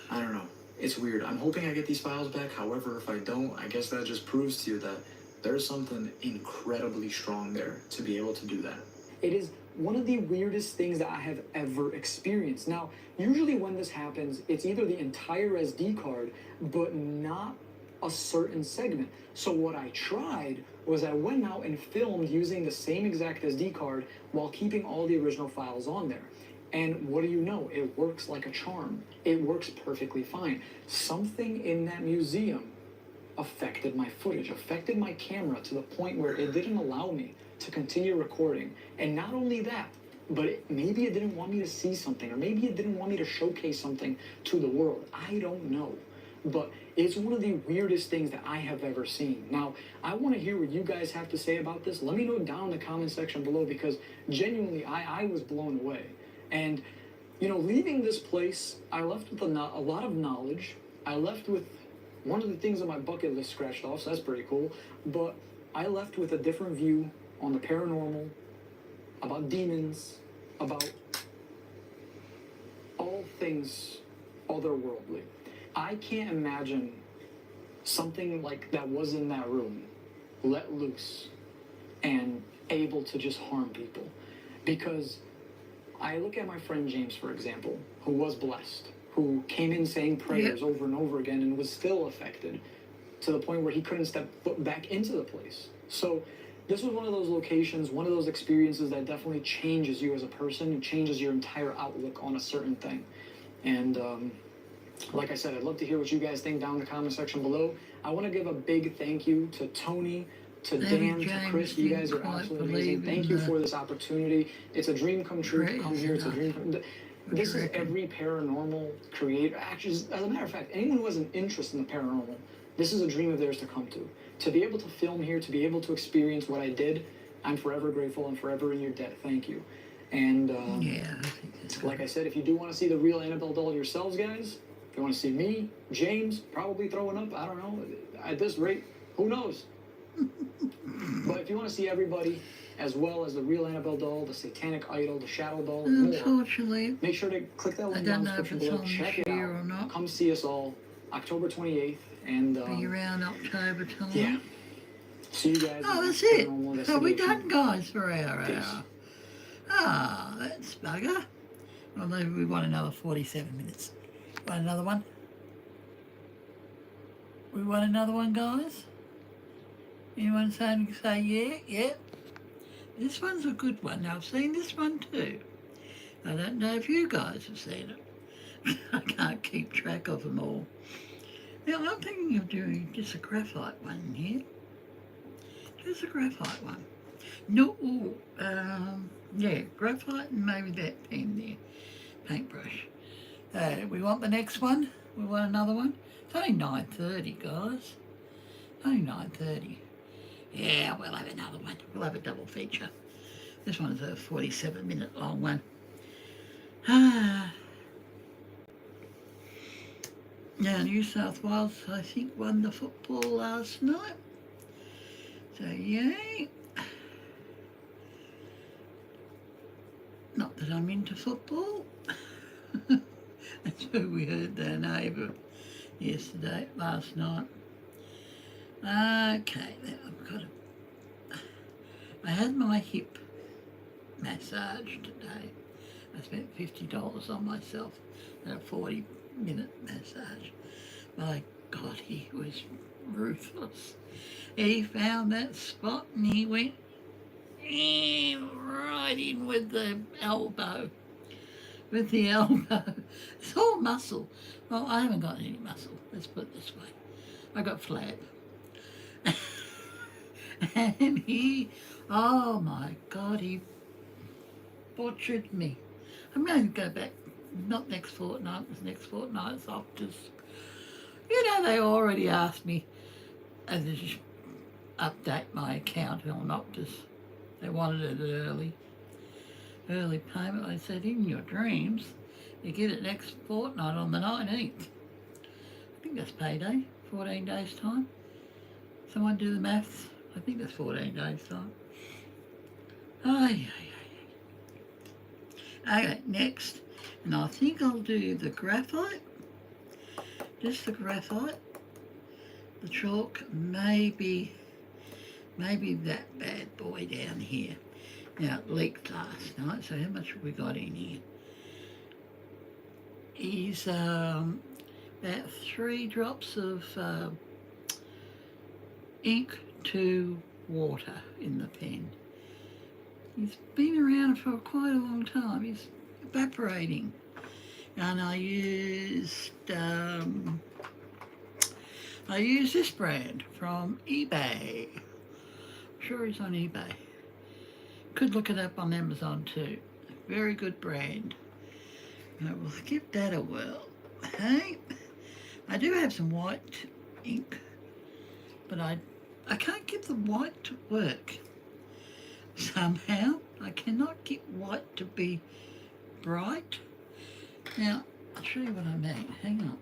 I don't know. It's weird. I'm hoping I get these files back. However, if I don't, I guess that just proves to you that there's something incredibly strong there to be able to do that. It is one of the weirdest things that I have ever experienced. Now, usually when this happens, it's either the entire SD card, but not a certain segment. So what I tried was I went out and filmed using the same exact SD card while keeping all the original files on there. And what do you know? It works like a charm. It works perfectly fine. Something in that museum affected my footage, affected my camera to the point where it didn't allow me to continue recording. And not only that, but maybe it didn't want me to see something, or maybe it didn't want me to showcase something to the world. I don't know. But it's one of the weirdest things that I have ever seen. Now, I want to hear what you guys have to say about this. Let me know down in the comment section below, because genuinely, I was blown away. And, you know, leaving this place, I left with a lot of knowledge. I left with one of the things on my bucket list scratched off, so that's pretty cool. But I left with a different view on the paranormal, about demons, about all things otherworldly. I can't imagine something like that was in that room, let loose, and able to just harm people. Because I look at my friend James, for example, who was blessed, who came in saying prayers over and over again and was still affected to the point where he couldn't step foot back into the place. So this was one of those locations, one of those experiences that definitely changes you as a person and changes your entire outlook on a certain thing. And like I said, I'd love to hear what you guys think down in the comment section below. I want to give a big thank you to Tony, to Dan, to Chris. You guys are absolutely amazing. Thank you for this opportunity. It's a dream come true to come here. It's a dream come. This is every paranormal creator. Actually, as a matter of fact, anyone who has an interest in the paranormal, this is a dream of theirs to come to. To be able to film here, to be able to experience what I did, I'm forever grateful and forever in your debt. Thank you. And like I said, if you do want to see the real Annabelle doll yourselves, guys, if you want to see me, James, probably throwing up, I don't know, at this rate, who knows? But if you want to see everybody, as well as the real Annabelle doll, the satanic idol, the shadow doll, and more, unfortunately, make sure to click that link down in the description below. Check it out. or not. Come see us all, October 28th, and Be around October time. yeah. See you guys. Oh, that's it. So we done, guys, for our hour. Ah, that's bugger. Well, maybe we want another 47 minutes. Want another one? We want another one, guys? Anyone say yeah? Yeah? This one's a good one. Now, I've seen this one too. I don't know if you guys have seen it. I can't keep track of them all. Now, I'm thinking of doing just a graphite one here. Just a graphite one. No, yeah, graphite and maybe that pen there. Paintbrush. We want the next one? We want another one? It's only 9:30, guys. Only 9:30. Yeah, we'll have another one. We'll have a double feature. This one's a 47-minute long one. Now, New South Wales, I think, won the football last night. So, yay. Not that I'm into football. That's who we heard their neighbour last night. Okay, I've got I had my hip massage today. I spent $50 on myself at a 40-minute massage. My God, he was ruthless. He found that spot and he went right in with the elbow. With the elbow. It's all muscle. Well, I haven't got any muscle. Let's put it this way. I got flab. And he, oh my God, he butchered me. I'm going to go back, not next fortnight, it was next fortnight's Optus. You know, they already asked me to update my account on Optus. They wanted it early payment. I said, in your dreams, you get it next fortnight on the 19th. I think that's payday, 14 days time. Someone do the maths. I think that's 14 days time. Okay, next. And I think I'll do the graphite. Just the graphite. The chalk, maybe that bad boy down here. Now, it leaked last night, so how much have we got in here? Is about 3 drops of ink to water in the pen. He's been around for quite a long time. He's evaporating. And I used this brand from eBay. I'm sure he's on eBay. Could look it up on Amazon too. Very good brand. I will give that a whirl. Hey, I do have some white ink, but I can't get the white to work. Somehow, I cannot get white to be bright. Now, I'll show you what I mean. Hang on.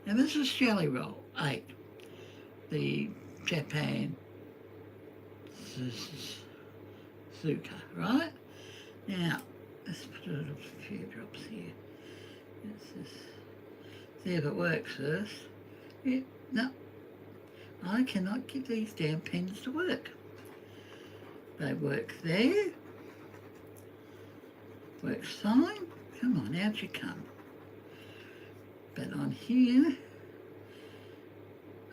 Now, this is Jelly Roll 8, the Japan Zuka, right? Now, let's put a few drops here. Let's just see if it works first. Yeah, no, I cannot get these damn pens to work. They work there. Works fine. Come on, out you come. But on here,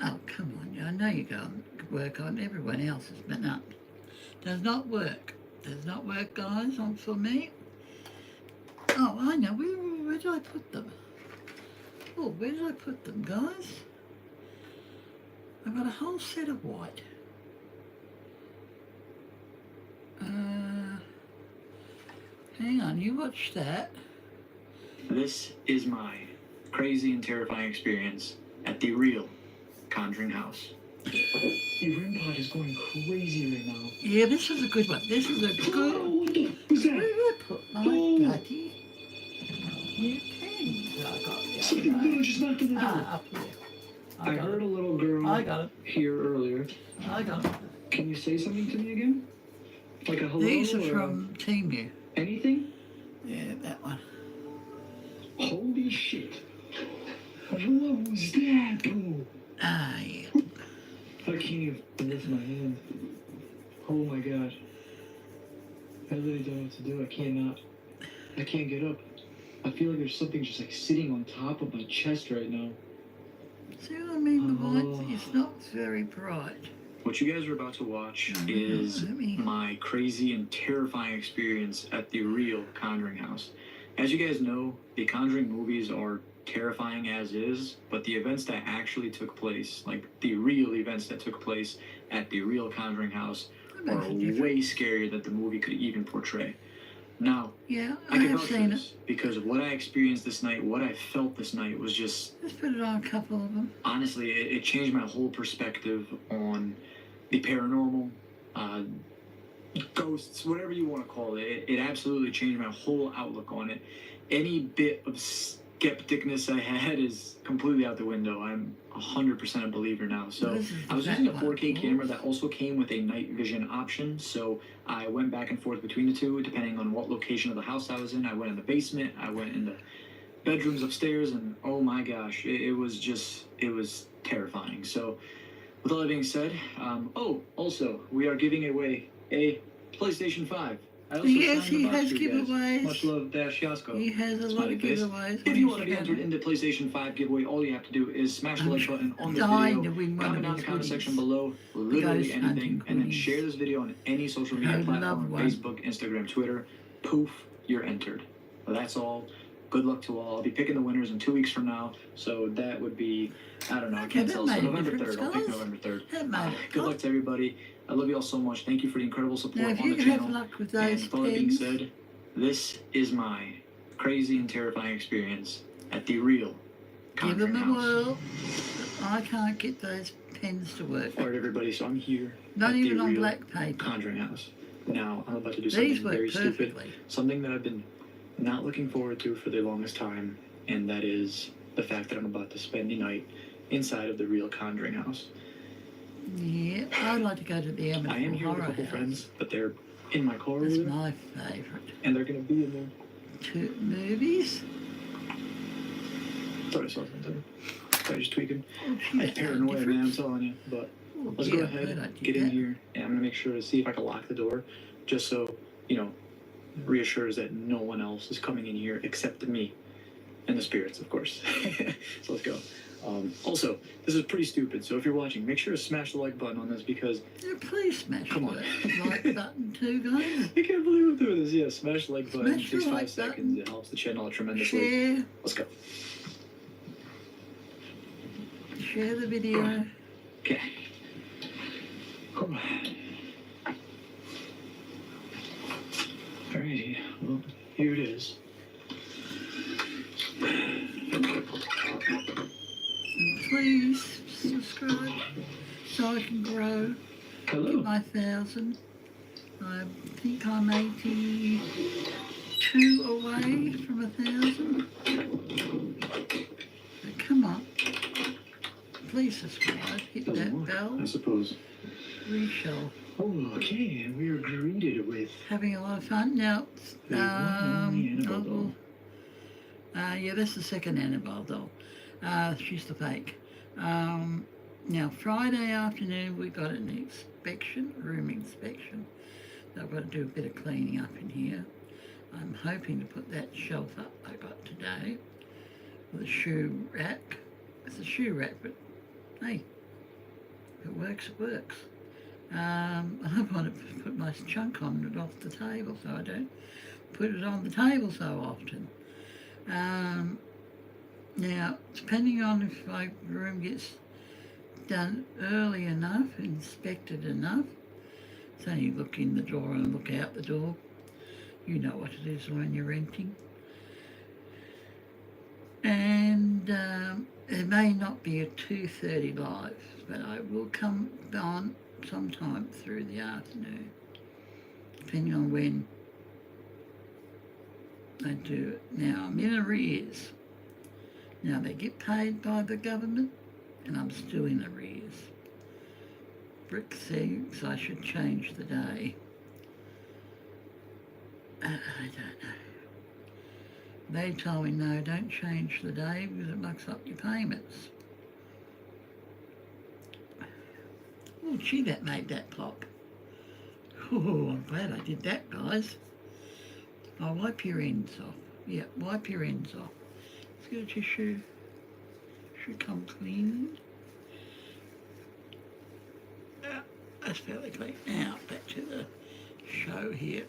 oh, come on, I know you go and work on everyone else's, but no. Does not work. Does not work, guys, on for me. Oh, I know. Where did I put them? Oh, where did I put them, guys? I've got a whole set of white. Hang on, you watch that. This is my crazy and terrifying experience at the real Conjuring House. Your REM pod is going crazy right now. Yeah, this is a good one. This is a good... Oh, what the was that? Where did I put my bloody new pens that I got the Something other day? little just knocked on the door. Up here. I heard a little girl I got it. here earlier. I got it. Can you say something to me again? Like a hello? These are or from Temu. anything? Yeah, that one. Holy shit. What was that? Oh, Ah, yeah. I can't even lift my hand. Oh my god. I really don't know what to do. I can't get up. I feel like there's something just like sitting on top of my chest right now. See what I mean? The white is not very bright. What you guys are about to watch is my crazy and terrifying experience at the real Conjuring House. As you guys know, the Conjuring movies are terrifying as is, but the events that actually took place, like the real events that took place at the real Conjuring House, are way scarier than the movie could even portray. Now, Yeah, I I can have vouch for seen it. this because what I experienced this night, what I felt this night was just, Let's put it on a couple of them. honestly, it changed my whole perspective on the paranormal, ghosts, whatever you want to call it. It absolutely changed my whole outlook on it. Any bit of skepticness I had is completely out the window. I'm 100% a believer now. So I was using a 4K camera that also came with a night vision option. So I went back and forth between the two, depending on what location of the house I was in. I went in the basement, I went in the bedrooms upstairs, and oh my gosh, it was terrifying. So with all that being said, also, we are giving away a PlayStation 5. I also Yes, signed the he box has for you guys. giveaways. Much love, Dash Yasko. He has a lot of giveaways. If you want to be entered in the PlayStation 5 giveaway, all you have to do is smash the like button on this dying video, to win one comment of down in his the comment goodies. section below, Those literally anything, hunting and then goodies. share this video on any social media I love platform, one. Facebook, Instagram, Twitter. Poof, you're entered. Well, that's all. good luck to all. I'll be picking the winners in 2 weeks from now, so that would be, I don't know, I Okay, can't that tell. So made a November difference, 3rd. I'll pick guys. November 3rd. That made it. Good luck to everybody. I love you all so much. Thank you for the incredible Now, support if on you the have channel. luck with And those with all that being pins, said, this is my crazy and terrifying experience at the real give them Conjuring a House. whirl. I can't get those pens to work. All right, everybody, so I'm here Not at even the on real black paper. Conjuring House. Now, I'm about to do These something work very stupid. perfectly. Something that I've been not looking forward to for the longest time, and that is the fact that I'm about to spend the night inside of the real Conjuring House. Yeah, I'd like to go to the I am Amityville here with a Horror couple House. friends, but they're in my car over That's there, my favourite. and they're going to be in there. 2 movies. Thought I saw something. Thought I was tweaking. Oh, gee, I'm that's no paranoid, man, I'm difference. telling you. But Oh, let's yeah, go I've heard ahead, I did get in that. here, and I'm going to make sure to see if I can lock the door, just so, you know, reassures that no one else is coming in here except me and the spirits, of course. So let's go. Also, this is pretty stupid, so if you're watching, make sure to smash the like button on this because Yeah, please smash Come the on. like button too, guys. I can't believe I'm doing this. Yeah, smash the like button. Smash It takes the 5 like seconds. button. It helps the channel out tremendously. Share, Let's go. share the video. Okay. Alrighty, well, here it is. And please subscribe so I can grow to Hello. my 1,000. I think I'm 82 away from 1,000. But come on. Please subscribe. Hit Doesn't that work, bell. I suppose. We shall. Okay, and we are greeted with Having a lot of fun. Now, the one and only Annabelle doll. yeah, that's the second Annabelle doll. She's the fake. Now, Friday afternoon, we got an inspection, room inspection. I've got to do a bit of cleaning up in here. I'm hoping to put that shelf up I got today with a shoe rack. It's a shoe rack, but hey, if it works, it works. I want to put my chunk on it off the table so I don't put it on the table so often. Now, depending on if my room gets done early enough, inspected enough, so you look in the door and look out the door. You know what it is when you're renting. And it may not be a 2:30 live, but I will come on sometime through the afternoon, depending on when I do it. Now, I'm in arrears. Now, they get paid by the government, and I'm still in arrears. Brick thinks I should change the day. I don't know. They told me, no, don't change the day because it mucks up your payments. Oh, gee, that made that pop. Oh, I'm glad I did that, guys. I'll wipe your ends off. Yeah, wipe your ends off. Let's get a tissue. Should come clean. That's fairly clean. Now, back to the show here.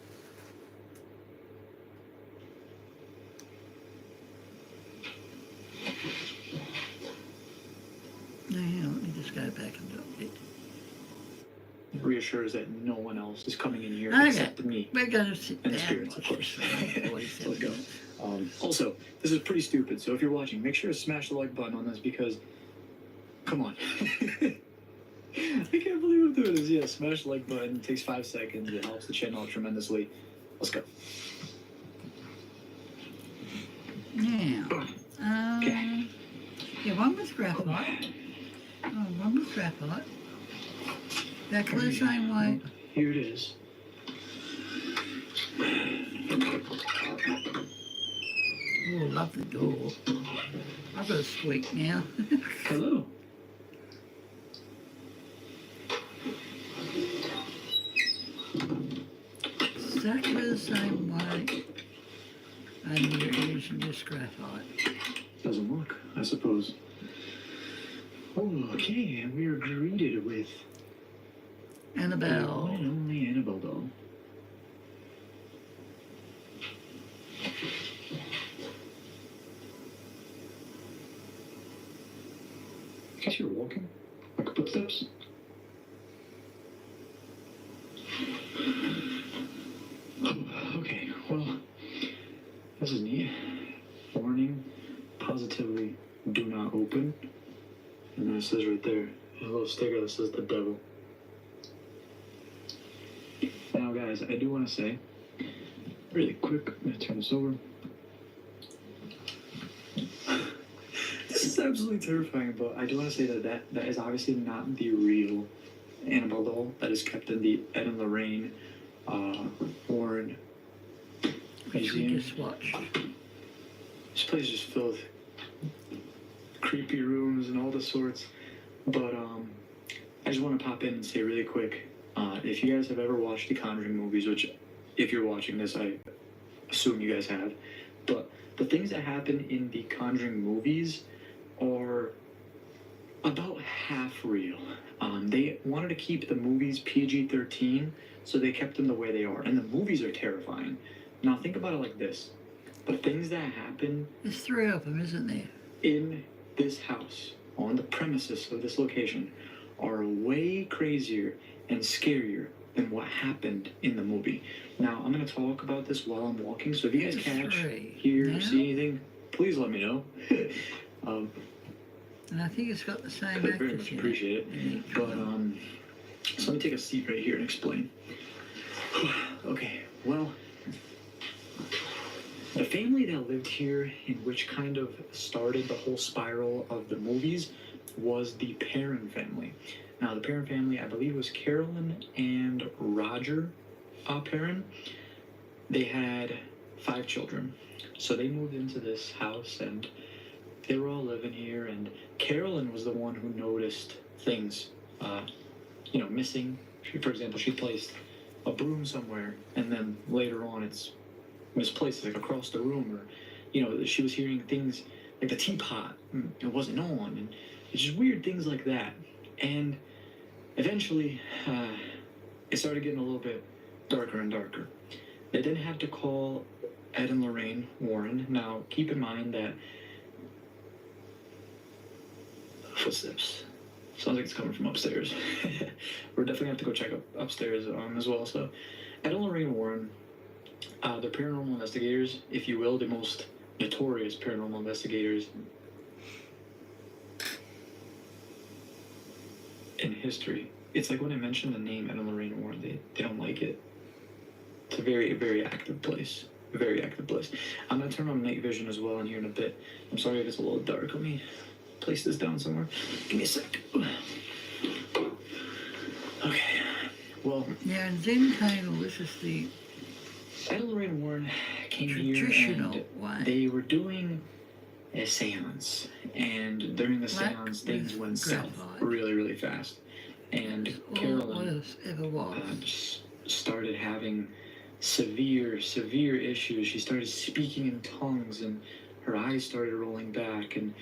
Now, let me just go back a little bit. reassures that no one else is coming in here Okay. except me We're going to sit and down. the spirits, of watch course. this. So let's go. Also, this is pretty stupid, so if you're watching, make sure to smash the like button on this because, come on. I can't believe I'm doing this. Yeah, smash the like button. It takes 5 seconds. It helps the channel out tremendously. Let's go. Now, Okay. yeah, one was graphite. Oh, one was graphite. Exactly the same way. Here it is. Oh, love the door. I've got a squeak now. Hello. Exactly the same way. And you're using this graphite. Doesn't work, I suppose. Oh, okay, and we are greeted with the one Annabelle. and only Annabelle doll. you guys hear walking? Like footsteps? Oh, okay, well, this is neat. Warning, positively do not open. And then it says right there, a little sticker that says the devil. Now guys, I do want to say, really quick, I'm going to turn this over. This is absolutely terrifying, but I do want to say that is obviously not the real Annabelle doll that is kept in the Ed and Lorraine Warren Which we museum. just watched. This place is just filled with creepy rooms and all the sorts. But I just want to pop in and say really quick, if you guys have ever watched the Conjuring movies, which if you're watching this, I assume you guys have, but the things that happen in the Conjuring movies are about half real. They wanted to keep the movies PG-13, so they kept them the way they are. And the movies are terrifying. Now think about it like this. The things that happen There's 3 of them, isn't there? in this house, on the premises of this location, are way crazier and scarier than what happened in the movie. Now, I'm going to talk about this while I'm walking, so if you guys catch, hear, Yeah. see anything, please let me know. And I think it's got the same I'd very actors much in appreciate it. in each But, one. so let me take a seat right here and explain. Okay, well, the family that lived here, in which kind of started the whole spiral of the movies, was the Perrin family. Now, the Perrin family, I believe, was Carolyn and Roger Perrin. They had 5 children. So they moved into this house, and they were all living here, and Carolyn was the one who noticed things, missing. For example, she placed a broom somewhere, and then later on it's misplaced, like across the room, or, she was hearing things like the teapot, it wasn't on, and it's just weird things like that. And eventually, it started getting a little bit darker and darker. They then had to call Ed and Lorraine Warren. Now, keep in mind that footsteps. Sounds like it's coming from upstairs. We're definitely have to go check upstairs as well. So, Ed and Lorraine Warren, they're paranormal investigators, if you will, the most notorious paranormal investigators in history. It's like when I mentioned the name Ed and Lorraine Warren, they don't like it. It's a very, very active place. A very active place. I'm going to turn on night vision as well in here in a bit. I'm sorry if it's a little dark. Let me place this down somewhere. Give me a sec. Okay. Well, Yeah, and Zen Table, this is the Ed and Lorraine Warren came here traditional and way. they were doing a seance. And during the Black seance, things with went south graphite. really, really fast. And All Carolyn else ever was. just started having severe issues. She started speaking in tongues, and her eyes started rolling back, and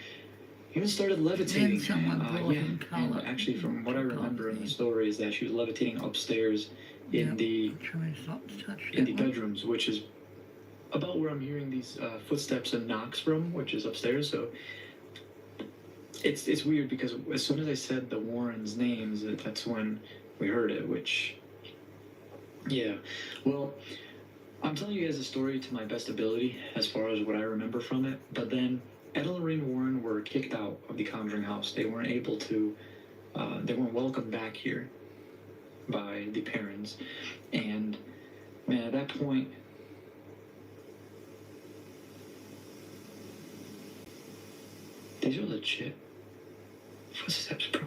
even started levitating. Then someone brought in and colour. actually, from what I remember in the story, is that she was levitating upstairs in Yep. the I'm trying not to touch in that the one. bedrooms, which is about where I'm hearing these footsteps and knocks from, which is upstairs. So it's weird because as soon as I said the Warrens' names, that's when we heard it. Which, yeah, well, I'm telling you guys a story to my best ability as far as what I remember from it. But then Ed and Lorraine Warren were kicked out of the Conjuring house. They weren't able to. They weren't welcomed back here by the parents, and man, at that point. These are legit footsteps, bro.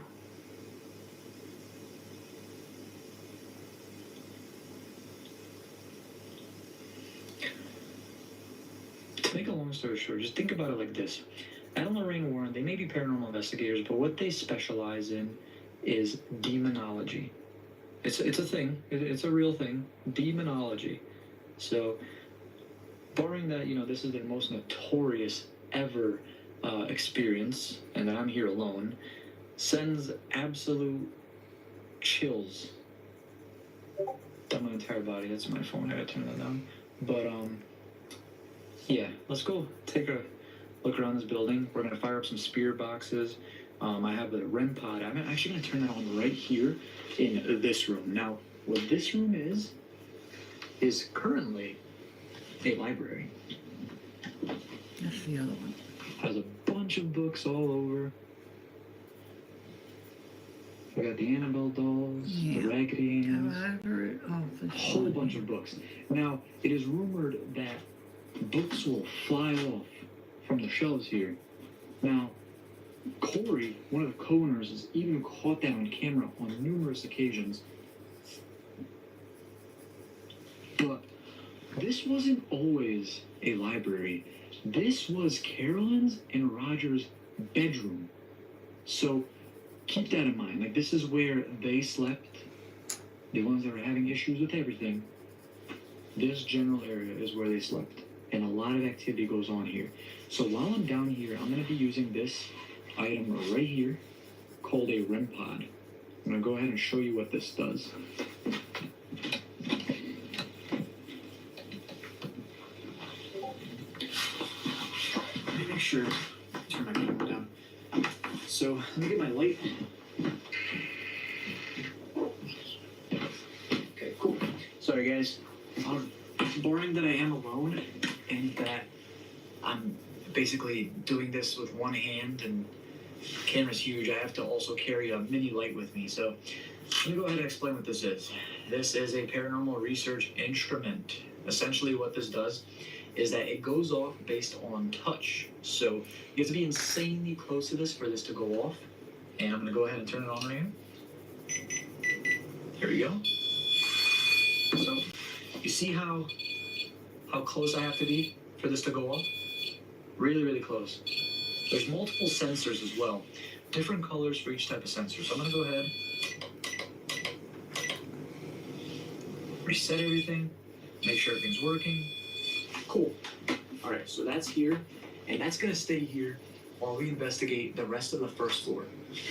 To make a long story short, just think about it like this. Ed and Lorraine Warren, they may be paranormal investigators, but what they specialize in is demonology. It's a thing. It's a real thing. Demonology. So, barring that, this is their most notorious ever experience, and that I'm here alone, sends absolute chills down my entire body. That's my phone. I gotta turn that down. But yeah, let's go take a look around this building. We're gonna fire up some spirit boxes. I have the REM pod. I'm actually going to turn that on right here in this room. Now, what this room is currently a library. That's the other one. Has a bunch of books all over. We got the Annabelle dolls, Yeah. the Raggedy Go Anns, over it. Oh, a whole bunch of books. Now, it is rumored that books will fly off from the shelves here. Now, Corey, one of the co-owners, has even caught that on camera on numerous occasions. But this wasn't always a library. This was Carolyn's and Roger's bedroom. So keep that in mind. Like, this is where they slept. The ones that were having issues with everything. This general area is where they slept. And a lot of activity goes on here. So while I'm down here, I'm going to be using this item right here called a REM pod. I'm going to go ahead and show you what this does. Let me make sure I turn my camera down. So let me get my light. Okay, cool. Sorry guys. Boring that I am alone and that I'm basically doing this with one hand and the camera's huge. I have to also carry a mini light with me. So let me go ahead and explain what this is. This is a paranormal research instrument. Essentially what this does is that it goes off based on touch. So you have to be insanely close to this for this to go off. And I'm gonna go ahead and turn it on right here. Here we go. So you see how close I have to be for this to go off? Really, really close. There's multiple sensors as well. Different colors for each type of sensor. So I'm gonna go ahead, reset everything, make sure everything's working. Cool. All right, so that's here, and that's gonna stay here while we investigate the rest of the first floor.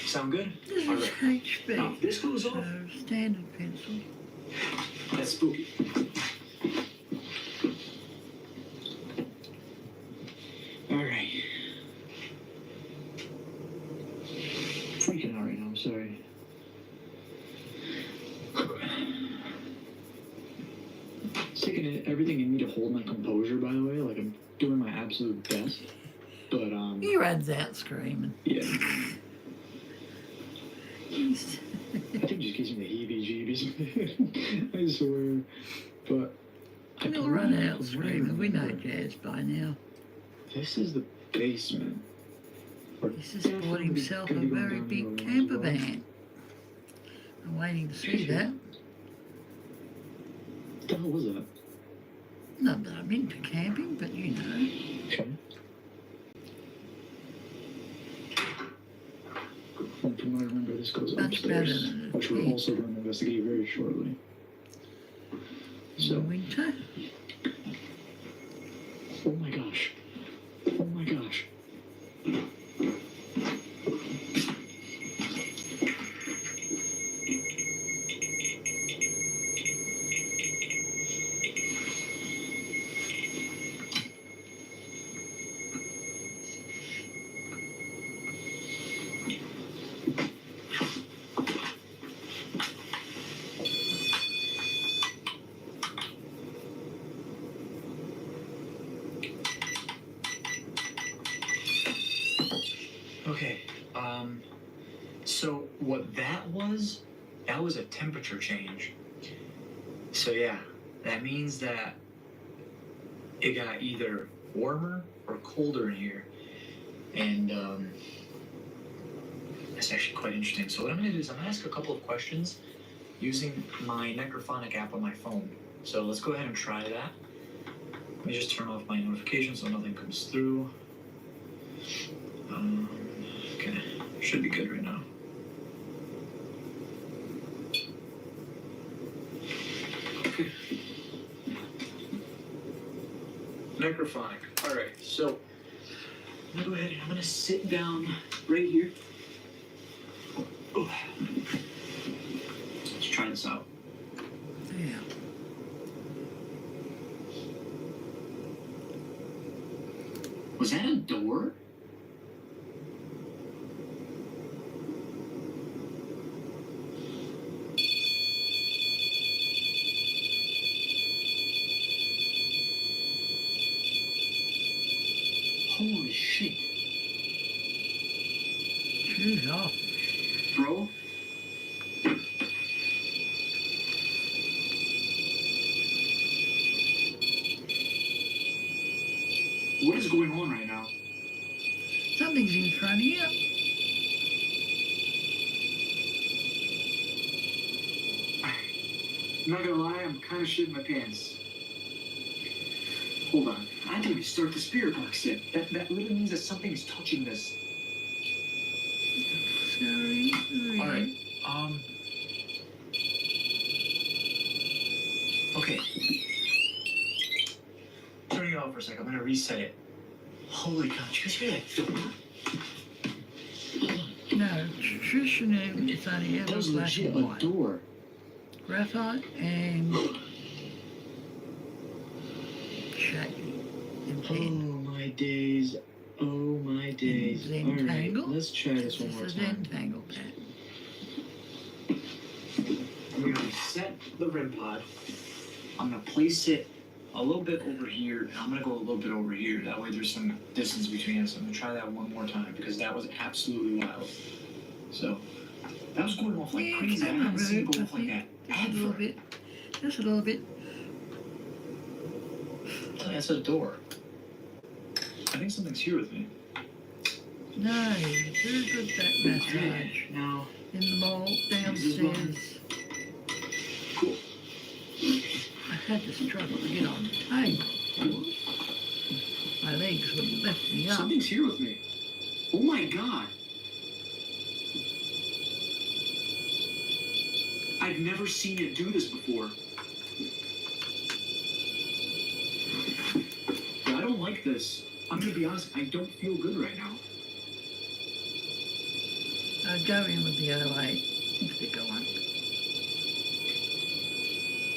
Sound good? This All is right. HB. Now, if this goes off, So, standard pencil. that's spooky. All right. Freaking out right now, I'm sorry. It's taking everything in me to hold my composure, by the way. Like, I'm doing my absolute best. But, He runs out screaming. yeah. I think it just gives me the heebie-jeebies. I swear. But He'll run out screaming. We know Jazz by now. This is the basement. He's just bought himself a very big camper van. I'm waiting to see that. What the hell was that? Not that I'm into camping, but you know. Okay. And from what I remember, this goes Much better upstairs, than a which we're tent. also going to investigate very shortly. So, Winter. oh my gosh. Oh my gosh. Okay, so what that was a temperature change. So yeah, that means that it got either warmer or colder in here. And that's actually quite interesting. So what I'm gonna do is I'm gonna ask a couple of questions using my Necrophonic app on my phone. So let's go ahead and try that. Let me just turn off my notifications so nothing comes through. Okay, should be good right now. Okay. Necrophonic. All right, so I'm gonna go ahead and I'm gonna sit down right here. Oh. Let's try this out. Yeah. Was that a door? Holy shit. Shoes off. Bro? What is going on right now? Something's in front of you. I'm not gonna lie, I'm kind of shitting my pants. Hold on. I think we start the spirit box set. That really means that something is touching this. Sorry. Alright, okay. Turn it off for a second. I'm gonna reset it. Holy cow, did you guys hear that? No, traditionally it's only ever That was black legit and a white. door. Graphite and shaggy and Oh pen. my days. Oh my days. Alright, Zentangle. let's try this one This more is time. Zentangle pattern. We're gonna set the REM pod. I'm gonna place it a little bit over here, and I'm gonna go a little bit over here. That way there's some distance between us. I'm gonna try that one more time because that was absolutely wild. So, that was going off like Yeah, crazy. I camera haven't seen it root, go I off like that think. Just a little ever. bit. Just a little bit. That's a door. I think something's here with me. No, very good back massage. Now, In the mall, This is downstairs. cool. I had to struggle to get on the table. My legs wouldn't lift me up. Something's here with me. Oh my god. I've never seen it do this before. I don't like this. I'm gonna be honest, I don't feel good right now. I'd go in with the 08 sticker one.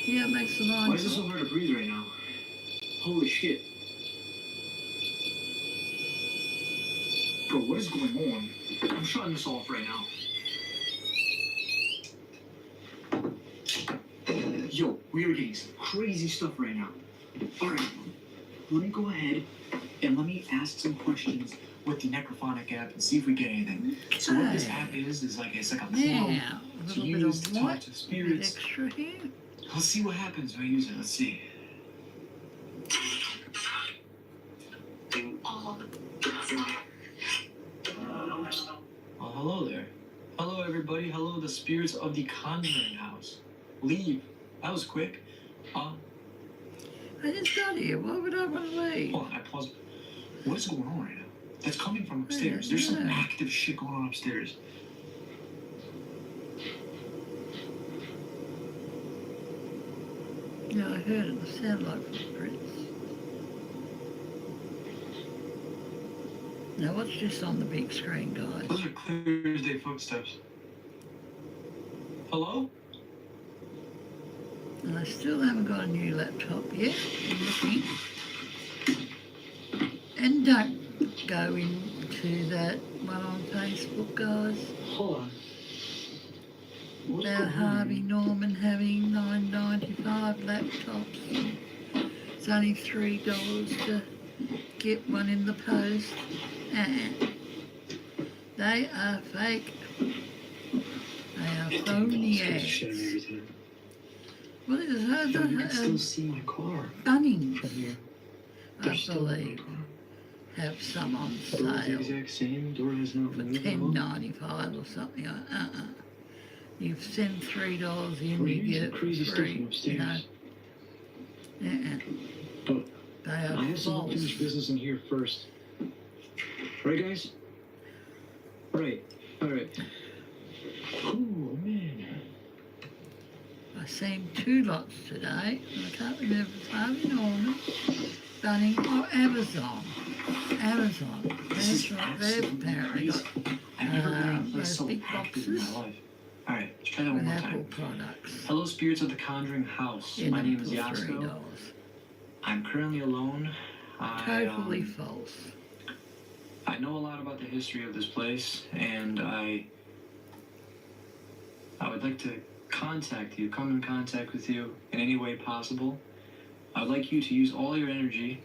Yeah, it makes the line. Why is it so hard to breathe right now? Holy shit. Bro, what is going on? I'm shutting this off right now. Yo, we are getting some crazy stuff right now. Alright, let me go ahead and let me ask some questions with the Necrophonic app and see if we get anything. So what this app is like, it's like a clone Yeah, a to little bit use of to talk white, to a bit spirits. extra here. Let's see what happens when I use it. Let's see. Oh, hello there. Hello, everybody. Hello, the spirits of the Conjuring House. Leave. That was quick. I just got here. Why would I want to leave? Hold on, I paused. What is going on right now? That's coming from upstairs. There's some active shit going on upstairs. Yeah, I heard it. It sounded like footprints. Now watch this on the big screen, guys. Those are clear as day footsteps. Hello? And I still haven't got a new laptop yet. I'm looking. And don't go into that one on Facebook, guys. Hold on. What's About going on Harvey here? Norman having $9.95 laptops. It's only $3 to get one in the post. They are fake. They are phony Shit ads. every time. What is Yo, you can it? still see my car Bunnings, from here. I They're still in my believe, car. have some on Door's the sale exact same. Door has not for moved at all. $10.95 or something. You send $3 in, Well, you here's get the it crazy for stuff free. from You know, upstairs. But they I are have some false. unfinished business in here first. Right, guys? Right. Alright. Oh, man. I seen 2 lots today, and I can't remember if it's Harvey Norman, Bunnings, or Amazon. Amazon. This is That's right, absolutely they've apparently got crazy. I've never been in a place those so big active in my boxes life. Alright, let's try that one with more Apple time. products. Hello, spirits of the Conjuring House. In My them name is for Yasko. $3. I'm currently alone. Totally false. I know a lot about the history of this place, and I would like to contact you, come in contact with you in any way possible. I would like you to use all your energy,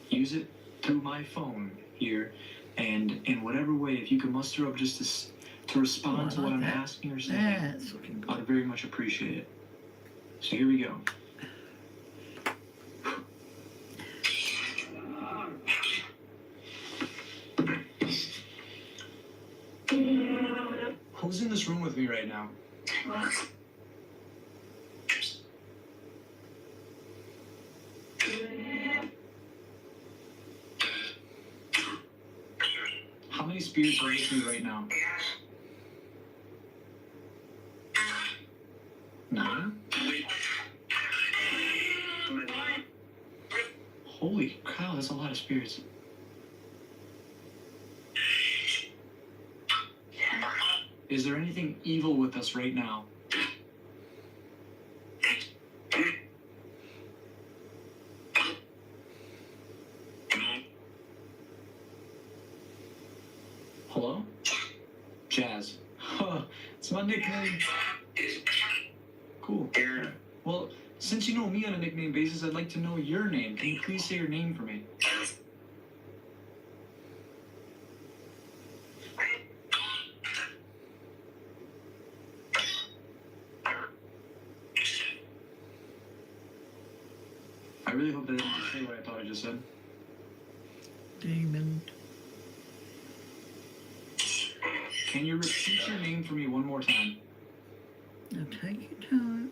use it through my phone here, and in whatever way, if you can muster up just to respond to what I'm asking or saying, That's looking good. I'd very much appreciate it. So here we go. Who's in this room with me right now? How many spirits are with me right now? 9? Holy cow, that's a lot of spirits. Is there anything evil with us right now? Hello? Jazz. Huh, it's my nickname. Cool. Well, since you know me on a nickname basis, I'd like to know your name. Can you please say your name for me? I really hope that didn't say what I thought I just said. Demon. Can you repeat your name for me one more time? Now take your time.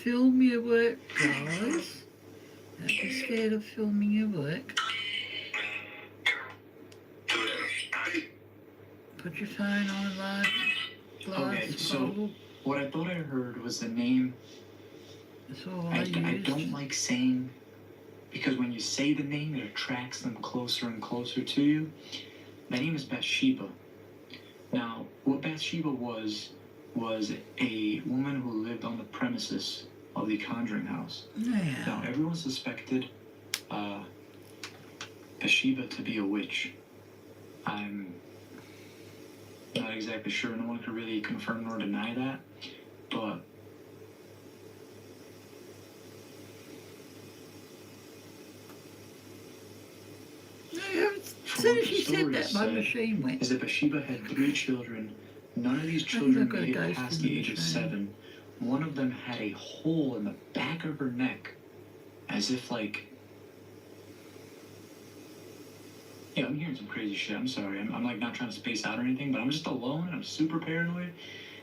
Film your work, guys. Don't be scared of filming your work. Put your phone on a large Okay, so bottle. what I thought I heard was the name. That's all I used. don't like saying, because when you say the name, it attracts them closer and closer to you. The name is Bathsheba. Now, what Bathsheba was a woman who lived on the premises of the Conjuring House. Yeah. Now, everyone suspected Bathsheba to be a witch. I'm not exactly sure. No one could really confirm nor deny that. But As soon as you said that, my machine went. is that Bathsheba had 3 children. None of these children got a made it ghost past in the the age of machine. 7. One of them had a hole in the back of her neck, as if like. Yeah, I'm hearing some crazy shit. I'm sorry. I'm like not trying to space out or anything, but I'm just alone and I'm super paranoid.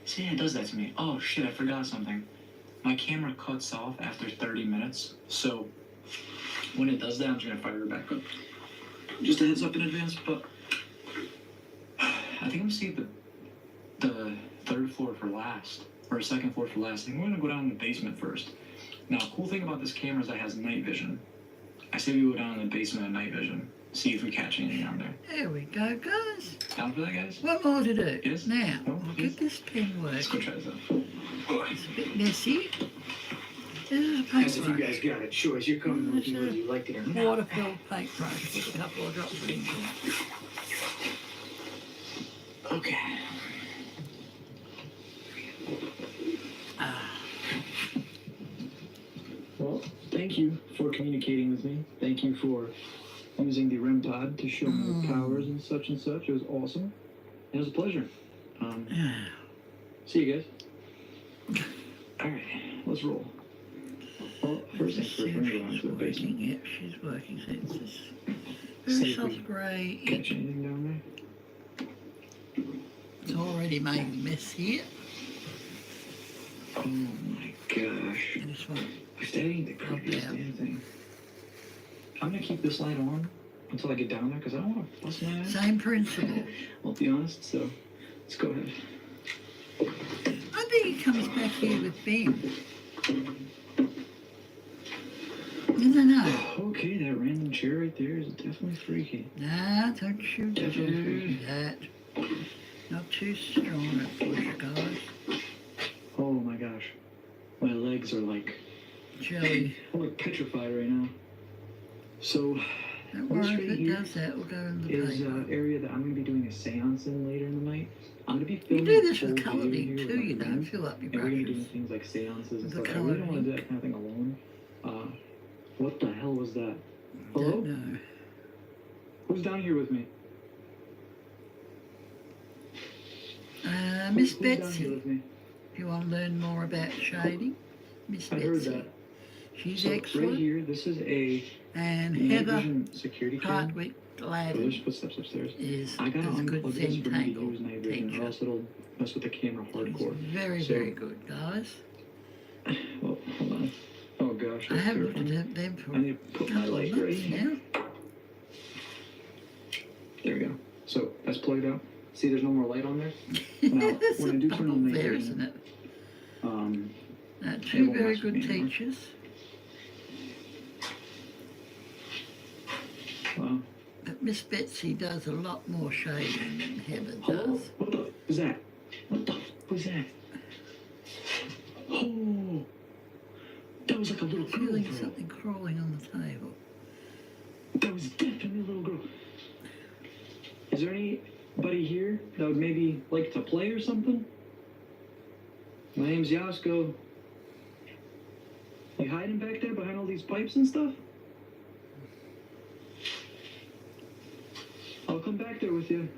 See, it does that to me. Oh shit, I forgot something. My camera cuts off after 30 minutes, so when it does that, I'm just gonna fire it back up. Just a heads up in advance, but I think I'm gonna see the 3rd floor for last, or 2nd floor for last. I think we're gonna go down in the basement first. Now, cool thing about this camera is that it has night vision. I say we go down in the basement at night vision, see if we catch anything down there. There we go, guys. Down for that, guys? What more to do? Yes? Now, No, I'll please? get this pen Let's go working. try this out. It's a bit messy. This is a As if you paintbrush. guys got it. Sure, as you're coming with me whether you liked it or not. Water-filled paintbrush with a couple of drops of ink in it. Okay. Well, thank you for communicating with me. Thank you for using the REM pod to show me your powers and such. It was awesome. It was a pleasure. See you guys. All right, let's roll. Well, first things first, we're gonna go down to the basement. Yep, she's working. So it's this very See if we soft grey ink. catch anything down there? It's already made a mess here. Oh my gosh. And this one. If that ain't the creepiest down. damn thing. I'm gonna keep this light on until I get down there because I don't want to bust my ass. Same principle. I'll be honest, so let's go ahead. I think he comes back here with Ben. I don't know. Okay, that random chair right there is definitely freaky. Nah, don't you Definitely. do that. Not too strong at push, guys. Oh my gosh. My legs are like, Jelly. I'm like petrified right now. So, Don't this worry, right if it here does that, we'll go in the is paper. an area that I'm going to be doing a seance in later in the night. I'm going to be You filming do this a with full video colouring here too, with my you know, friends. fill up your And we're going to be doing brushes. things like seances and The stuff. I really don't want to colouring. do that kind of thing alone. What the hell was that? Hello? Don't know. Who's down here with me? Miss Who's down here Betsy, with me? if you want to learn more about shading, Miss I Betsy. heard that. She's So excellent. right here, this is a And night Heather vision security cam. Hartwick Oh, Gladden there's footsteps upstairs. is I gotta a good unplug this for me to Zentangle use night vision, or teacher. else it'll mess with the camera She's hardcore. very, So- very good, guys. Oh, hold on. Oh gosh, I that's have looked terrifying. at them for I need to put a my couple of light right months here. now. There we go. So that's plugged out. See, there's no more light on there. Now, There's when I a do turn bubble on night there, vision, isn't it? It Two won't very mess with good me anymore. teachers. Wow. But Miss Betsy does a lot more shading than Heather Hello? does. What the was that? What the was that? Oh, that was like a little girl, Feeling bro. something crawling on the table. That was definitely a little girl. Is there anybody here that would maybe like to play or something? My name's Yasko. You hiding back there behind all these pipes and stuff? I'll come back there with you.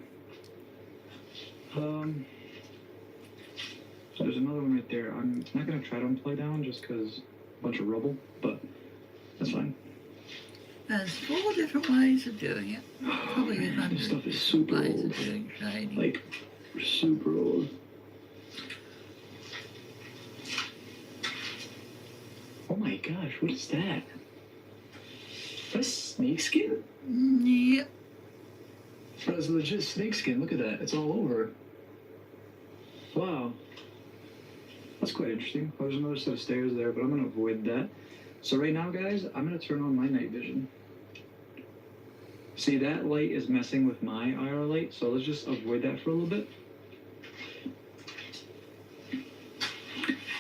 There's another one right there. I'm not gonna try to unplug that one just because a bunch of rubble, but that's fine. There's 4 different ways of doing it. Probably Man, 100 this stuff is different super ways old. of doing shading. Like, super old. Oh my gosh, what is that? That's snake skin? Yep. That's legit snake skin. Look at that. It's all over. Wow. That's quite interesting. Oh, there's another set of stairs there, but I'm going to avoid that. So right now, guys, I'm going to turn on my night vision. See, that light is messing with my IR light, so let's just avoid that for a little bit.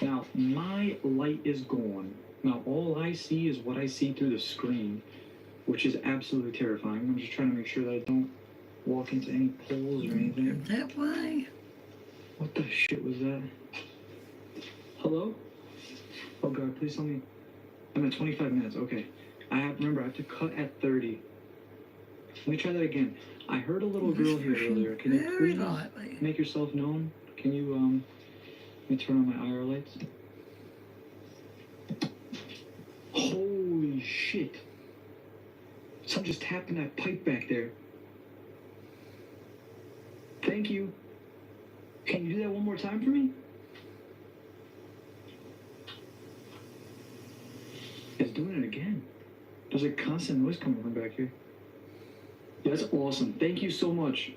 Now, my light is gone. Now, all I see is what I see through the screen, which is absolutely terrifying. I'm just trying to make sure that I don't walk into any poles or anything. That way. What the shit was that? Hello? Oh god, please tell me. I'm at 25 minutes, okay. Remember, I have to cut at 30. Let me try that again. I heard a little girl here earlier. Can you Very please lightly. make yourself known? Can you, let me turn on my IR lights. Holy shit. Someone just tapped in that pipe back there. Thank you. Can you do that one more time for me? It's doing it again. There's a constant noise coming from back here. Yeah, that's awesome. Thank you so much.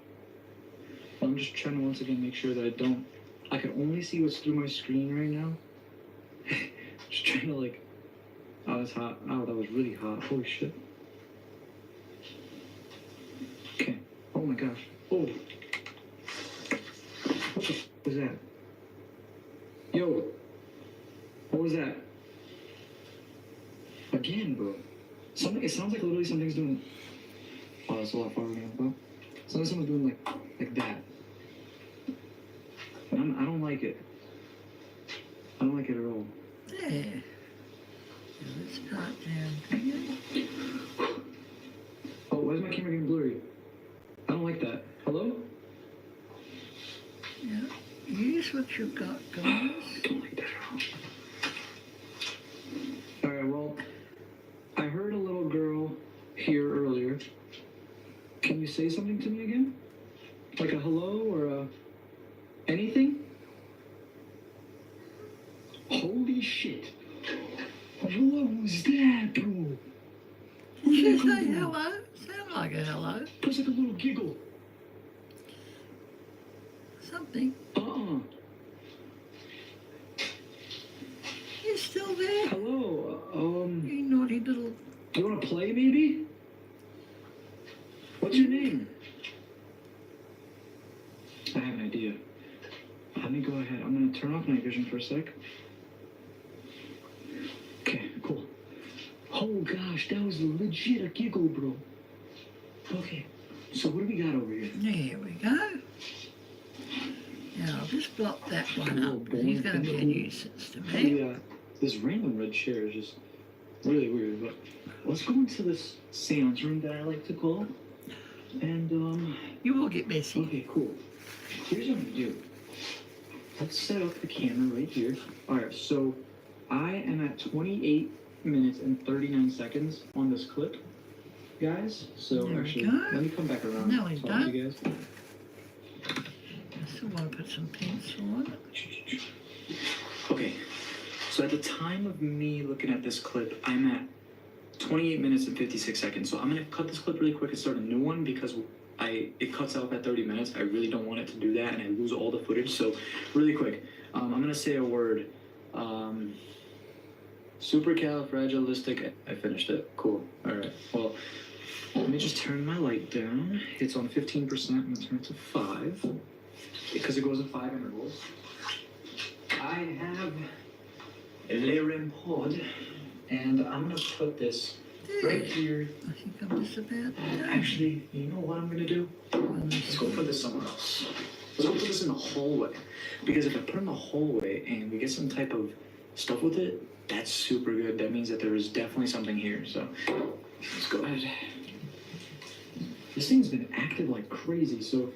I'm just trying to once again make sure that I can only see what's through my screen right now. Just trying to like, oh, it's hot. Oh, that was really hot. Holy shit. Okay. Oh my gosh. Oh. What the f was that? Yo. What was that? Again, bro. It sounds like literally something's doing. Oh, that's a lot farther than I thought. Sounds like someone's doing like that. And I don't like it. I don't like it at all. There. Now let's start down here. Oh, why is my camera getting blurry? I don't like that. Hello? Yeah. Use what you've got, guys. I don't like that at all. Alright, well, I heard a little girl here earlier. Can you say something to me again? Like a hello or a anything? Holy shit. What was that, bro? Did you say hello? Sound like a hello. It was like a little giggle. Something. Uh-uh. You still there? Hello, You naughty little... do you want to play maybe? What's your name? I have an idea. Let me go ahead. I'm going to turn off night vision for a sec. Okay, cool. Oh gosh, that was legit a giggle, bro. Okay, so what do we got over here? There we go. Now, I'll just block that one Oh, up, because he's going to be a nuisance to me. Yeah, this random red chair is just really weird, but let's go into this seance room that I like to call. And, You will get messy. okay, cool. Here's what I'm gonna do. Let's set up the camera right here. Alright, so I am at 28 minutes and 39 seconds on this clip, guys. So There we actually, go. let me come back around Now and he's talk done. to you guys. I still want to put some pencil on it. Okay, so at the time of me looking at this clip, I'm at 28 minutes and 56 seconds. So I'm gonna cut this clip really quick and start a new one because it cuts out at 30 minutes. I really don't want it to do that and I lose all the footage. So really quick, I'm gonna say a word. Supercalifragilistic. I finished it. Cool. All right. Well, let me just turn my light down. It's on 15%. I'm gonna turn it to 5 because it goes in 5 intervals. I have a Lyrim pod, and I'm gonna put this right here. I think I'm just about done. Actually, you know what I'm gonna do? Let's go put this somewhere else. Let's go put this in the hallway. Because if I put it in the hallway and we get some type of stuff with it, that's super good. That means that there is definitely something here. So let's go ahead. This thing's been active like crazy. So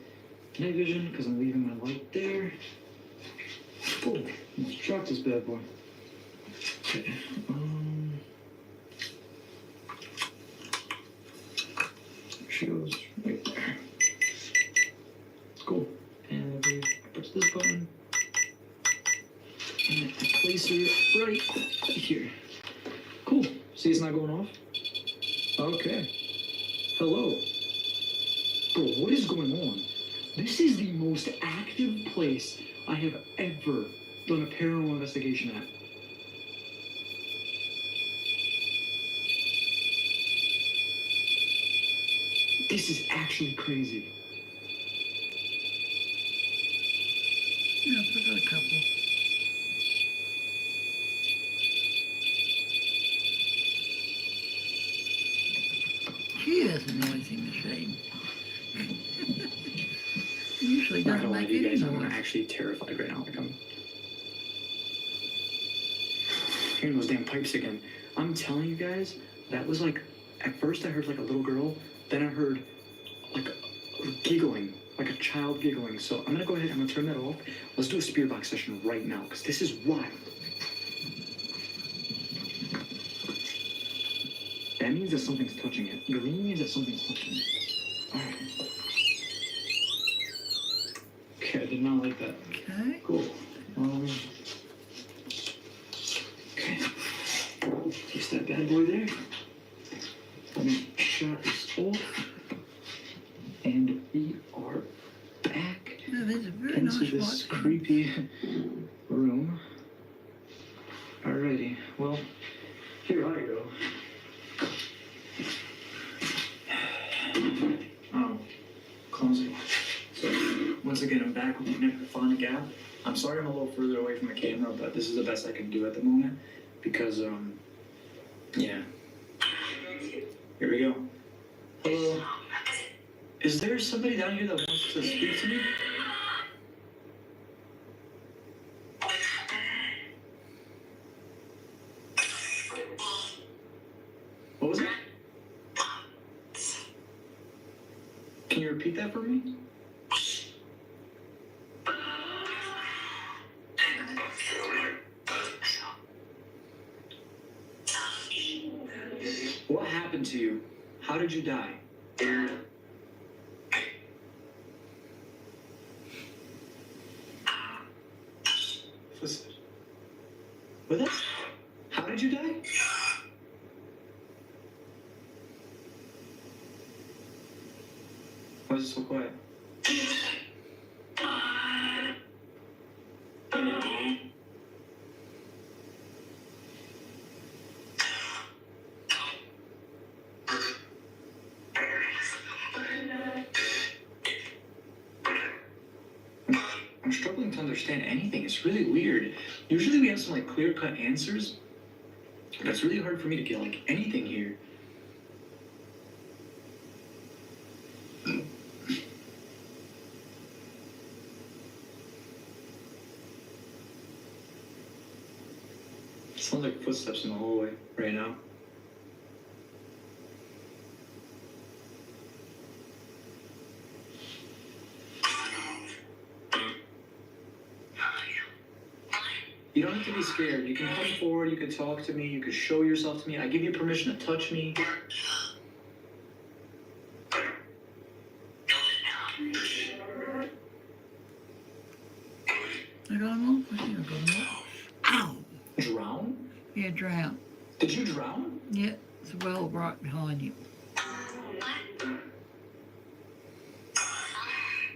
night vision, because I'm leaving my light there. Oh, let's drop this bad boy. Okay. She goes right there. Cool. And I push this button. And I place it right here. Cool. See, it's not going off? Okay. Hello. Bro, what is going on? This is the most active place I have ever done a paranormal investigation at. This is actually crazy. Yeah, put a couple. She is a noisy machine. Usually I'm not doesn't gonna lie make to you any guys, I'm noise. actually terrified right now. Like I'm hearing those damn pipes again. I'm telling you guys, that was like, at first I heard like a little girl, then I heard like giggling, like a child giggling. So I'm gonna go ahead, I'm gonna turn that off. Let's do a spirit box session right now, because this is wild. That means that something's touching it. Green means that something's touching it. Alright. Okay, I did not like that. Okay. Cool. Okay. Place that bad boy there. Let me shut this off. And we are back Oh, there's a very into nice this white creepy room. Alrighty, well, here I go. Oh, clumsy. So, once again, I'm back with the necrophonic app. I'm sorry I'm a little further away from the camera, but this is the best I can do at the moment. Because, yeah. Here we go. Hello. Is there somebody down here that wants to speak to me? What was it? Can you repeat that for me? What happened to you? How did you die? What is that? How did you die? Why is it so quiet? I'm struggling to understand anything. It's really weird. Usually we have some like clear-cut answers, but it's really hard for me to get like anything here. It sounds like footsteps in the hallway right now. have to be scared. You can come forward, you can talk to me, you can show yourself to me. I give you permission to touch me. I got them all. I think I got them all. Ow! Drown? Yeah, drown. Did you drown? Yeah, it's a well right behind you.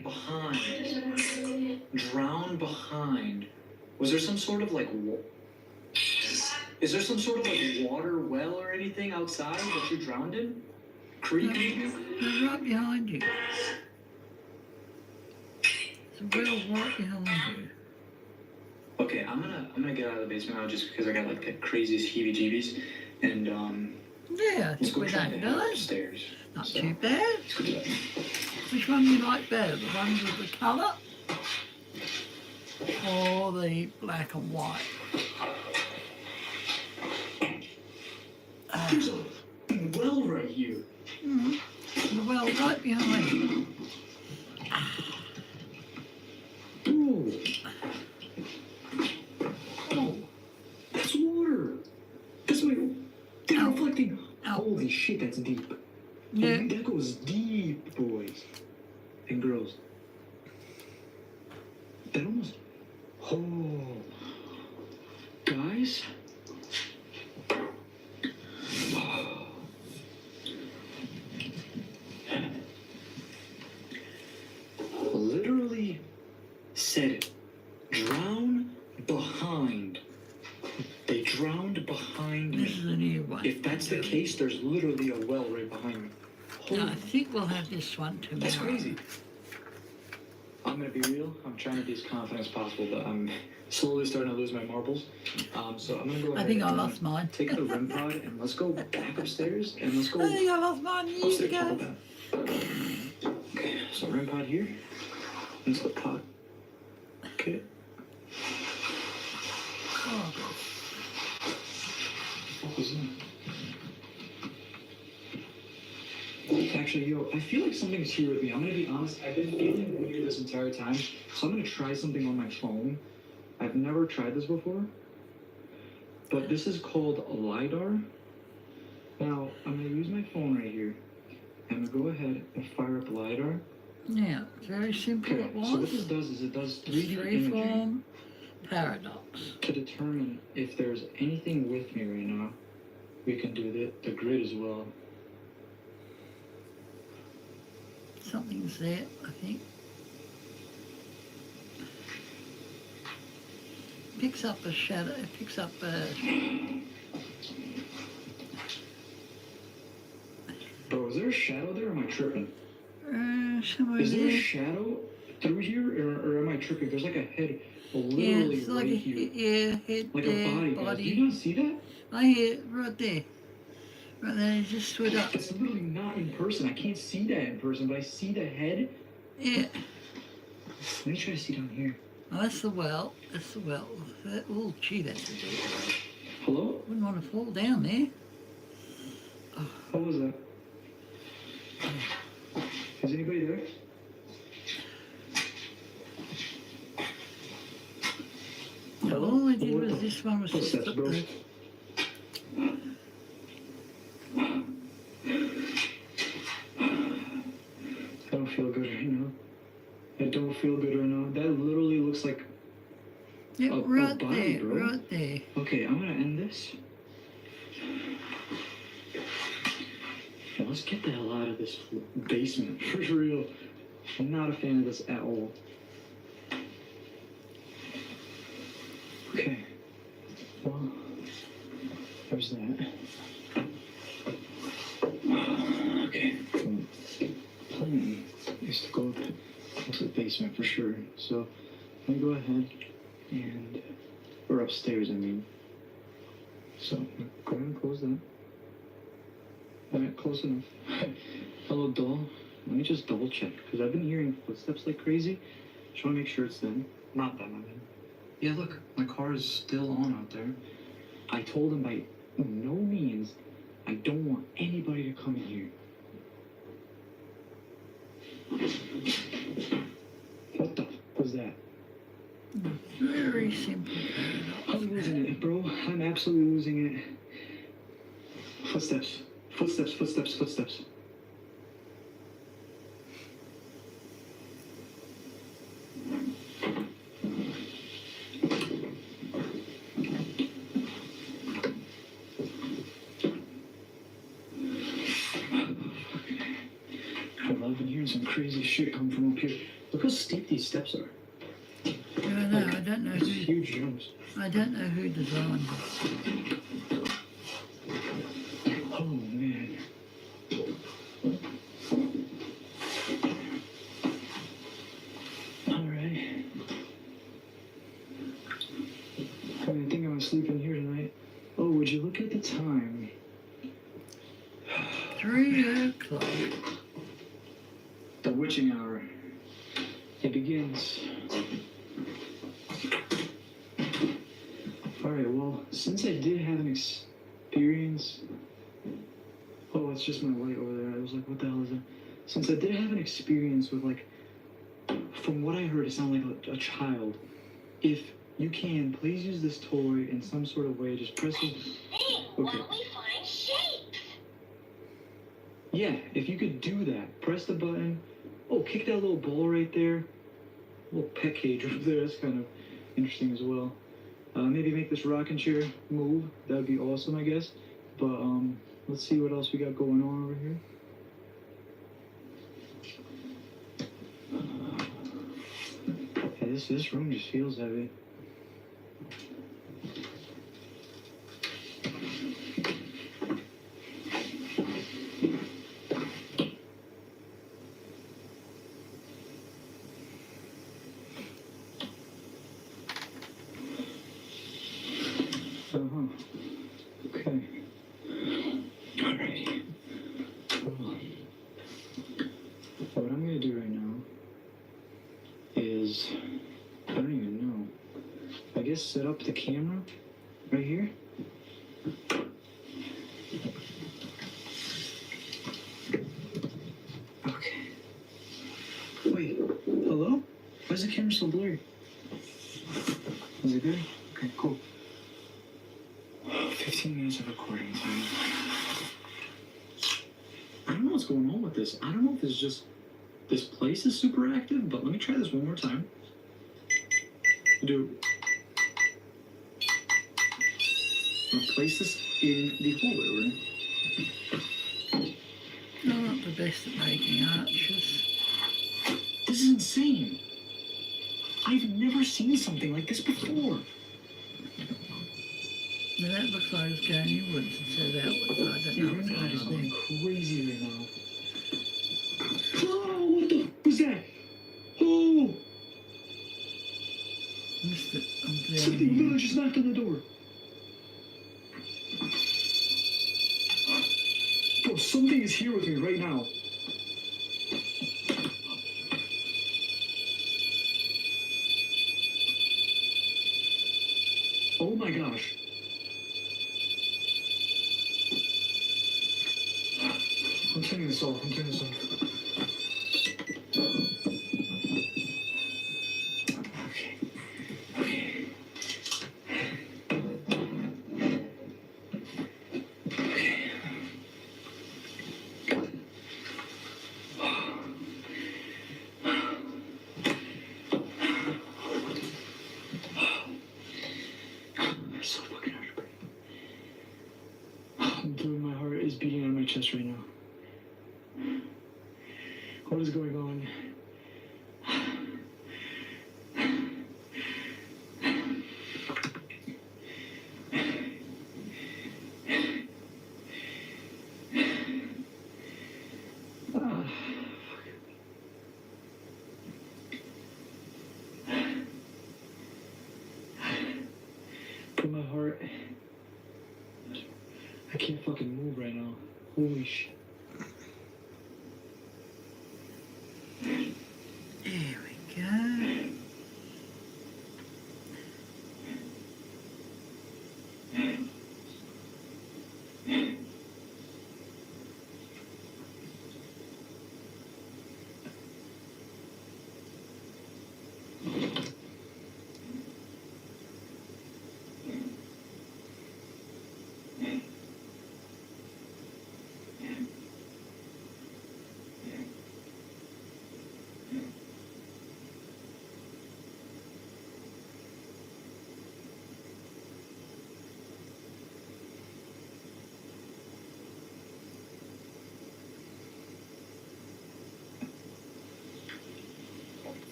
Behind. Drown behind. Was there some sort of like is there some sort of like water well or anything outside that you drowned in? Creek maybe? They're right behind you. It's a well right behind you. Okay, I'm gonna get out of the basement now just because I got like the craziest heebie-jeebies, and Yeah, I let's think go we're try done, to head guys. upstairs. Not So, too bad. let's go do that. Which one do you like better? The ones with the colour? Or the black and white? There's a well right here. The well right behind you. Ooh. Oh, that's water. That's my. They're Ow. reflecting. Ow. Holy shit, that's deep. Yeah. That goes deep, boys and girls. That almost. Oh, guys. Literally said drown behind. They drowned behind This is me. a new one. If that's the case, there's literally a well right behind me. No, I think we'll have this one tomorrow. That's crazy. I'm gonna be real. I'm trying to be as confident as possible, but I'm slowly starting to lose my marbles. So I'm gonna go I ahead think I and lost mine. take the REM pod and let's go back upstairs and let's go I think I lost mine years upstairs. How ago. about that? Okay, so REM pod here. Into the pot. Okay. Oh, What was that? Actually, yo, I feel like something's here with me. I'm gonna be honest, I've been feeling weird this entire time, so I'm gonna try something on my phone. I've never tried this before, but this is called LiDAR. Now, I'm gonna use my phone right here. I'm gonna go ahead and fire up LiDAR. yeah, very simple Okay, it so what was. this does is it does 3D imaging Freeform paradox. to determine if there's anything with me right now. We can do the grid as well. Something's there, I think. Picks up a shadow, it picks up a... Bro, is there a shadow there or am I tripping? somewhere Is there a there. shadow through here or am I tripping? There's like a head Yeah, literally it's like right a here. head Like there, a body, guys. Do you not see that? I hear it right there. Right there, it just stood up. It's literally not in person. I can't see that in person, but I see the head. Yeah. Let me try to see down here. Oh, that's the well. That's the well. Oh, gee, that's a bit. Hello? Wouldn't want to fall down there. What was that? Is anybody there? All I did was this one was just Footsteps, up bro. there. I don't feel good right now. I don't feel good right now. That literally looks like. Yeah, a right body, there, bro. right there. Okay, I'm gonna end this. Now let's get the hell out of this basement. For real. I'm not a fan of this at all. Okay. Well, there's that. Okay. Plan is to go up to the basement for sure. So let me go ahead and, or upstairs, I mean. So go ahead and close that. Alright, close enough. Hello, doll. Let me just double check because I've been hearing footsteps like crazy. Just want to make sure it's them. Not them, I mean. Yeah, look, my car is still on out there. I told him by no means I don't want anybody to come in here. What the f was that? Very simple paradox. I was Footsteps. Footsteps, footsteps, footsteps. I've been hearing some crazy shit come from up here. Look how steep these steps are. I know, I don't know It's who. huge jumps. I don't know who designed this. Oh man. Alright. I think I'm gonna sleep in here tonight. Oh, would you look at the time? 3 o'clock. The witching hour. It begins. Alright, well, since I did have an experience. Oh, it's just my light over there. I was like, what the hell is that? Since I did have an experience with, like, from what I heard, it sounded like a child. If you can, please use this toy in some sort of way. Just press it. Why don't we find shapes? Yeah, if you could do that, press the button. Oh, kick that little ball right there. Little pet cage over there. That's kind of interesting as well. Maybe make this rocking chair move. That would be awesome, I guess. But let's see what else we got going on over here. Yeah, this room just feels heavy. Okay. Alright. What I'm gonna do right now is, I don't even know. I guess set up the camera right here. Okay. Wait, hello? Why is the camera so blurry? Is it good? Okay, cool. 15 minutes of recording time. I don't know what's going on with this. I don't know if it's just this place is super active, but let me try this one more time. I'll place this in the hallway we're in. I'm not the best at making arches. This is insane. I've never seen something like this before. Now that looks like it's going inwards instead of outwards. I don't know Your what's internet is going going on. crazy right now. Oh, what the was that? Oh, Missed it. I'm down something here. literally just knocked on the door. Bro, something is here with me right now. Oh my gosh. I'm turning this off. Okay. Okay. I'm so fucking out of breath. I'm doing, my heart is beating on my chest right now. What is going on? From my heart, I can't fucking move right now. Holy shit. There we go.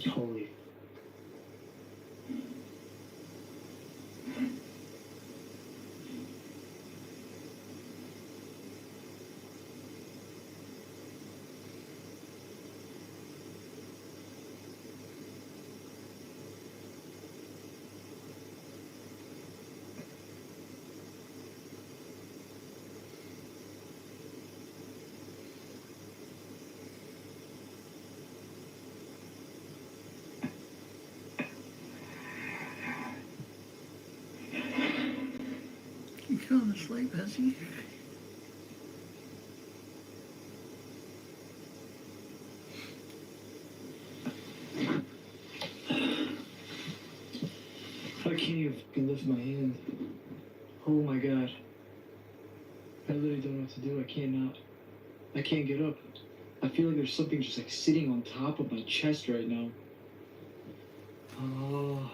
Holy. He's gone to sleep, has he? I can't even lift my hand. Oh my god. I literally don't know what to do. I cannot. I can't get up. I feel like there's something just like sitting on top of my chest right now. Oh.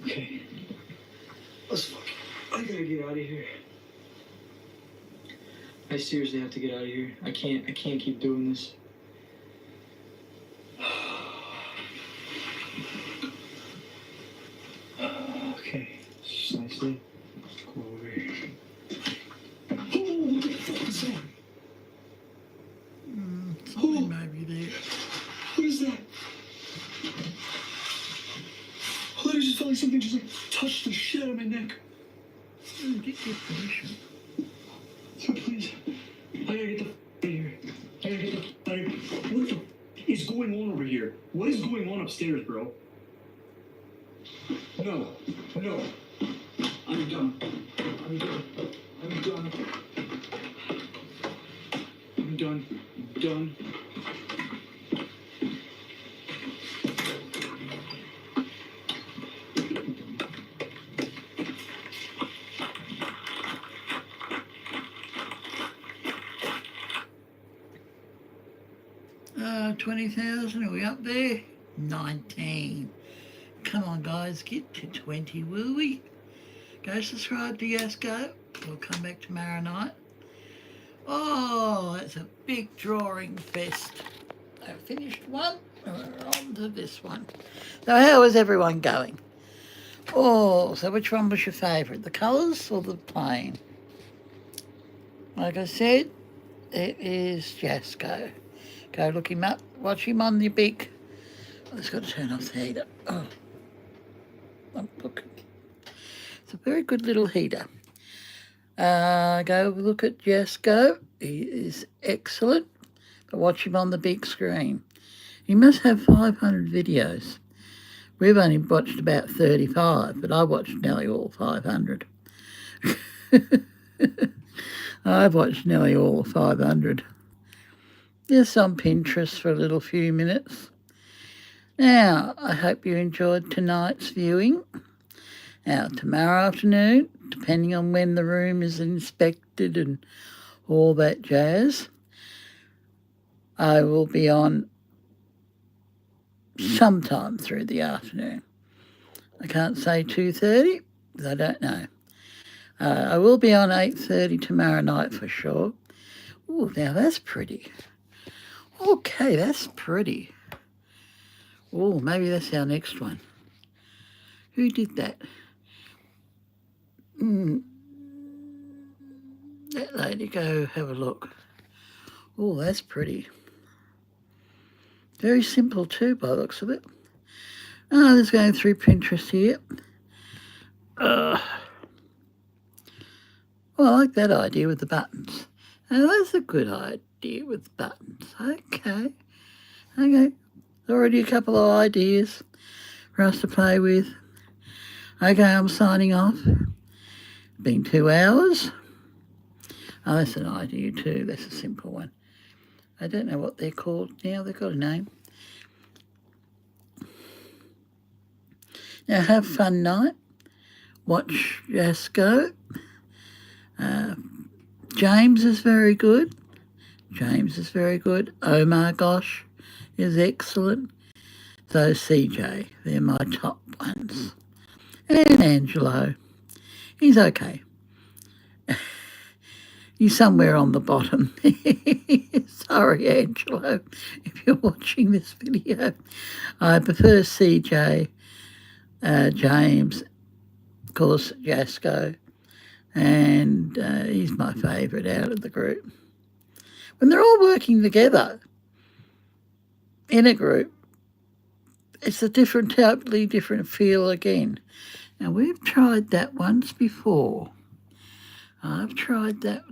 Okay. Let's fucking. I gotta get out of here. I seriously have to get out of here. I can't keep doing this. Okay. Just nicely. Go over here. Oh, what the fuck is that? Something maybe there. What is that? I literally just felt like something just like touched the shit out of my neck. Get your permission. So please, I gotta get the out of here. I gotta get the out of here. What the is going on over here? What is going on upstairs, bro? No. I'm done. I'm done. I'm done. I'm done. I'm done. 20,000, are we up there? 19. Come on, guys, get to 20, will we? Go subscribe to Yasko. We'll come back tomorrow night. Oh, that's a big drawing fest. I finished one, and we're on to this one. So how is everyone going? Oh, so which one was your favourite, the colours or the plain? Like I said, it is Jasko. Go look him up, watch him on the big... I've just got to turn off the heater. Oh, look. It's a very good little heater. Go look at Jasko. He is excellent. But watch him on the big screen. He must have 500 videos. We've only watched about 35, but I watched nearly all 500. I've watched nearly all 500. Just on Pinterest for a little few minutes. Now, I hope you enjoyed tonight's viewing. Now, tomorrow afternoon, depending on when the room is inspected and all that jazz, I will be on sometime through the afternoon. I can't say 2:30 because I don't know. I will be on 8:30 tomorrow night for sure. Oh, now that's pretty. Okay, that's pretty. Oh, maybe that's our next one. Who did that? That lady, go have a look. Oh, that's pretty. Very simple too, by the looks of it. Oh, just going through Pinterest here. Well, I like that idea with the buttons. Oh, that's a good idea with buttons. Okay. Already a couple of ideas for us to play with. Okay, I'm signing off. Been 2 hours. Oh, that's an idea too. That's a simple one. I don't know what they're called now. They've got a name. Now, have fun night. Watch Jasko. James is very good. James is very good. Oh my gosh is excellent. So CJ, they're my top ones. And Angelo, he's okay. He's somewhere on the bottom. Sorry, Angelo, if you're watching this video. I prefer CJ, James, of course, Jasco, and he's my favourite out of the group. When they're all working together in a group, it's a totally different feel again. Now, we've tried that once before. I've tried that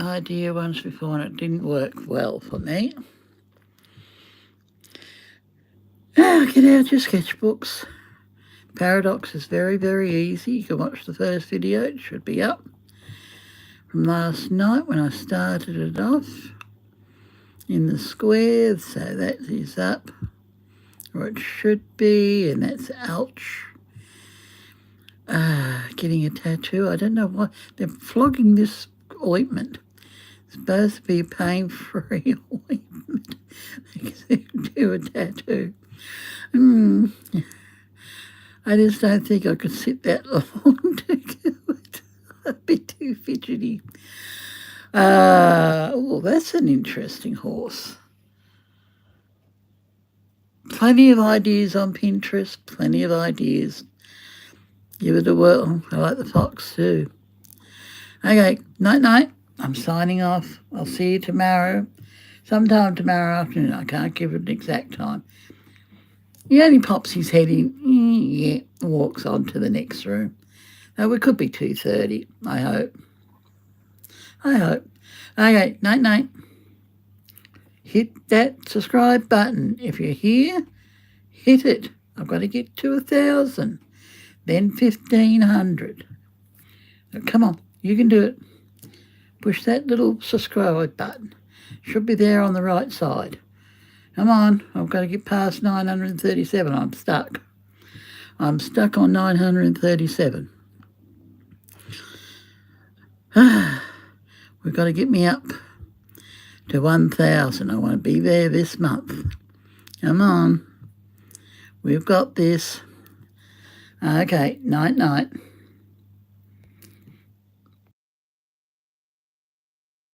idea once before and it didn't work well for me. Now, get out your sketchbooks. Paradox is very, very easy. You can watch the first video. It should be up from last night when I started it off in the square. So that is up, or it should be, and that's ouch. Getting a tattoo. I don't know why they're flogging this ointment. It's supposed to be a pain-free ointment. They can do a tattoo. I just don't think I could sit that long to do it. I'd be too fidgety. Oh, that's an interesting horse. Plenty of ideas on Pinterest, plenty of ideas. Give it a whirl. I like the fox too. Okay, night-night. I'm signing off. I'll see you tomorrow. Sometime tomorrow afternoon. I can't give it an exact time. He only pops his head in, walks on to the next room. Now, it could be 2:30, I hope. Okay, night-night. Hit that subscribe button. If you're here, hit it. I've got to get to 1,000. Then 1,500. Come on, you can do it. Push that little subscribe button. Should be there on the right side. Come on, I've got to get past 937. I'm stuck. I'm stuck on 937. We've got to get me up to 1,000. I want to be there this month. Come on. We've got this. Okay, night-night.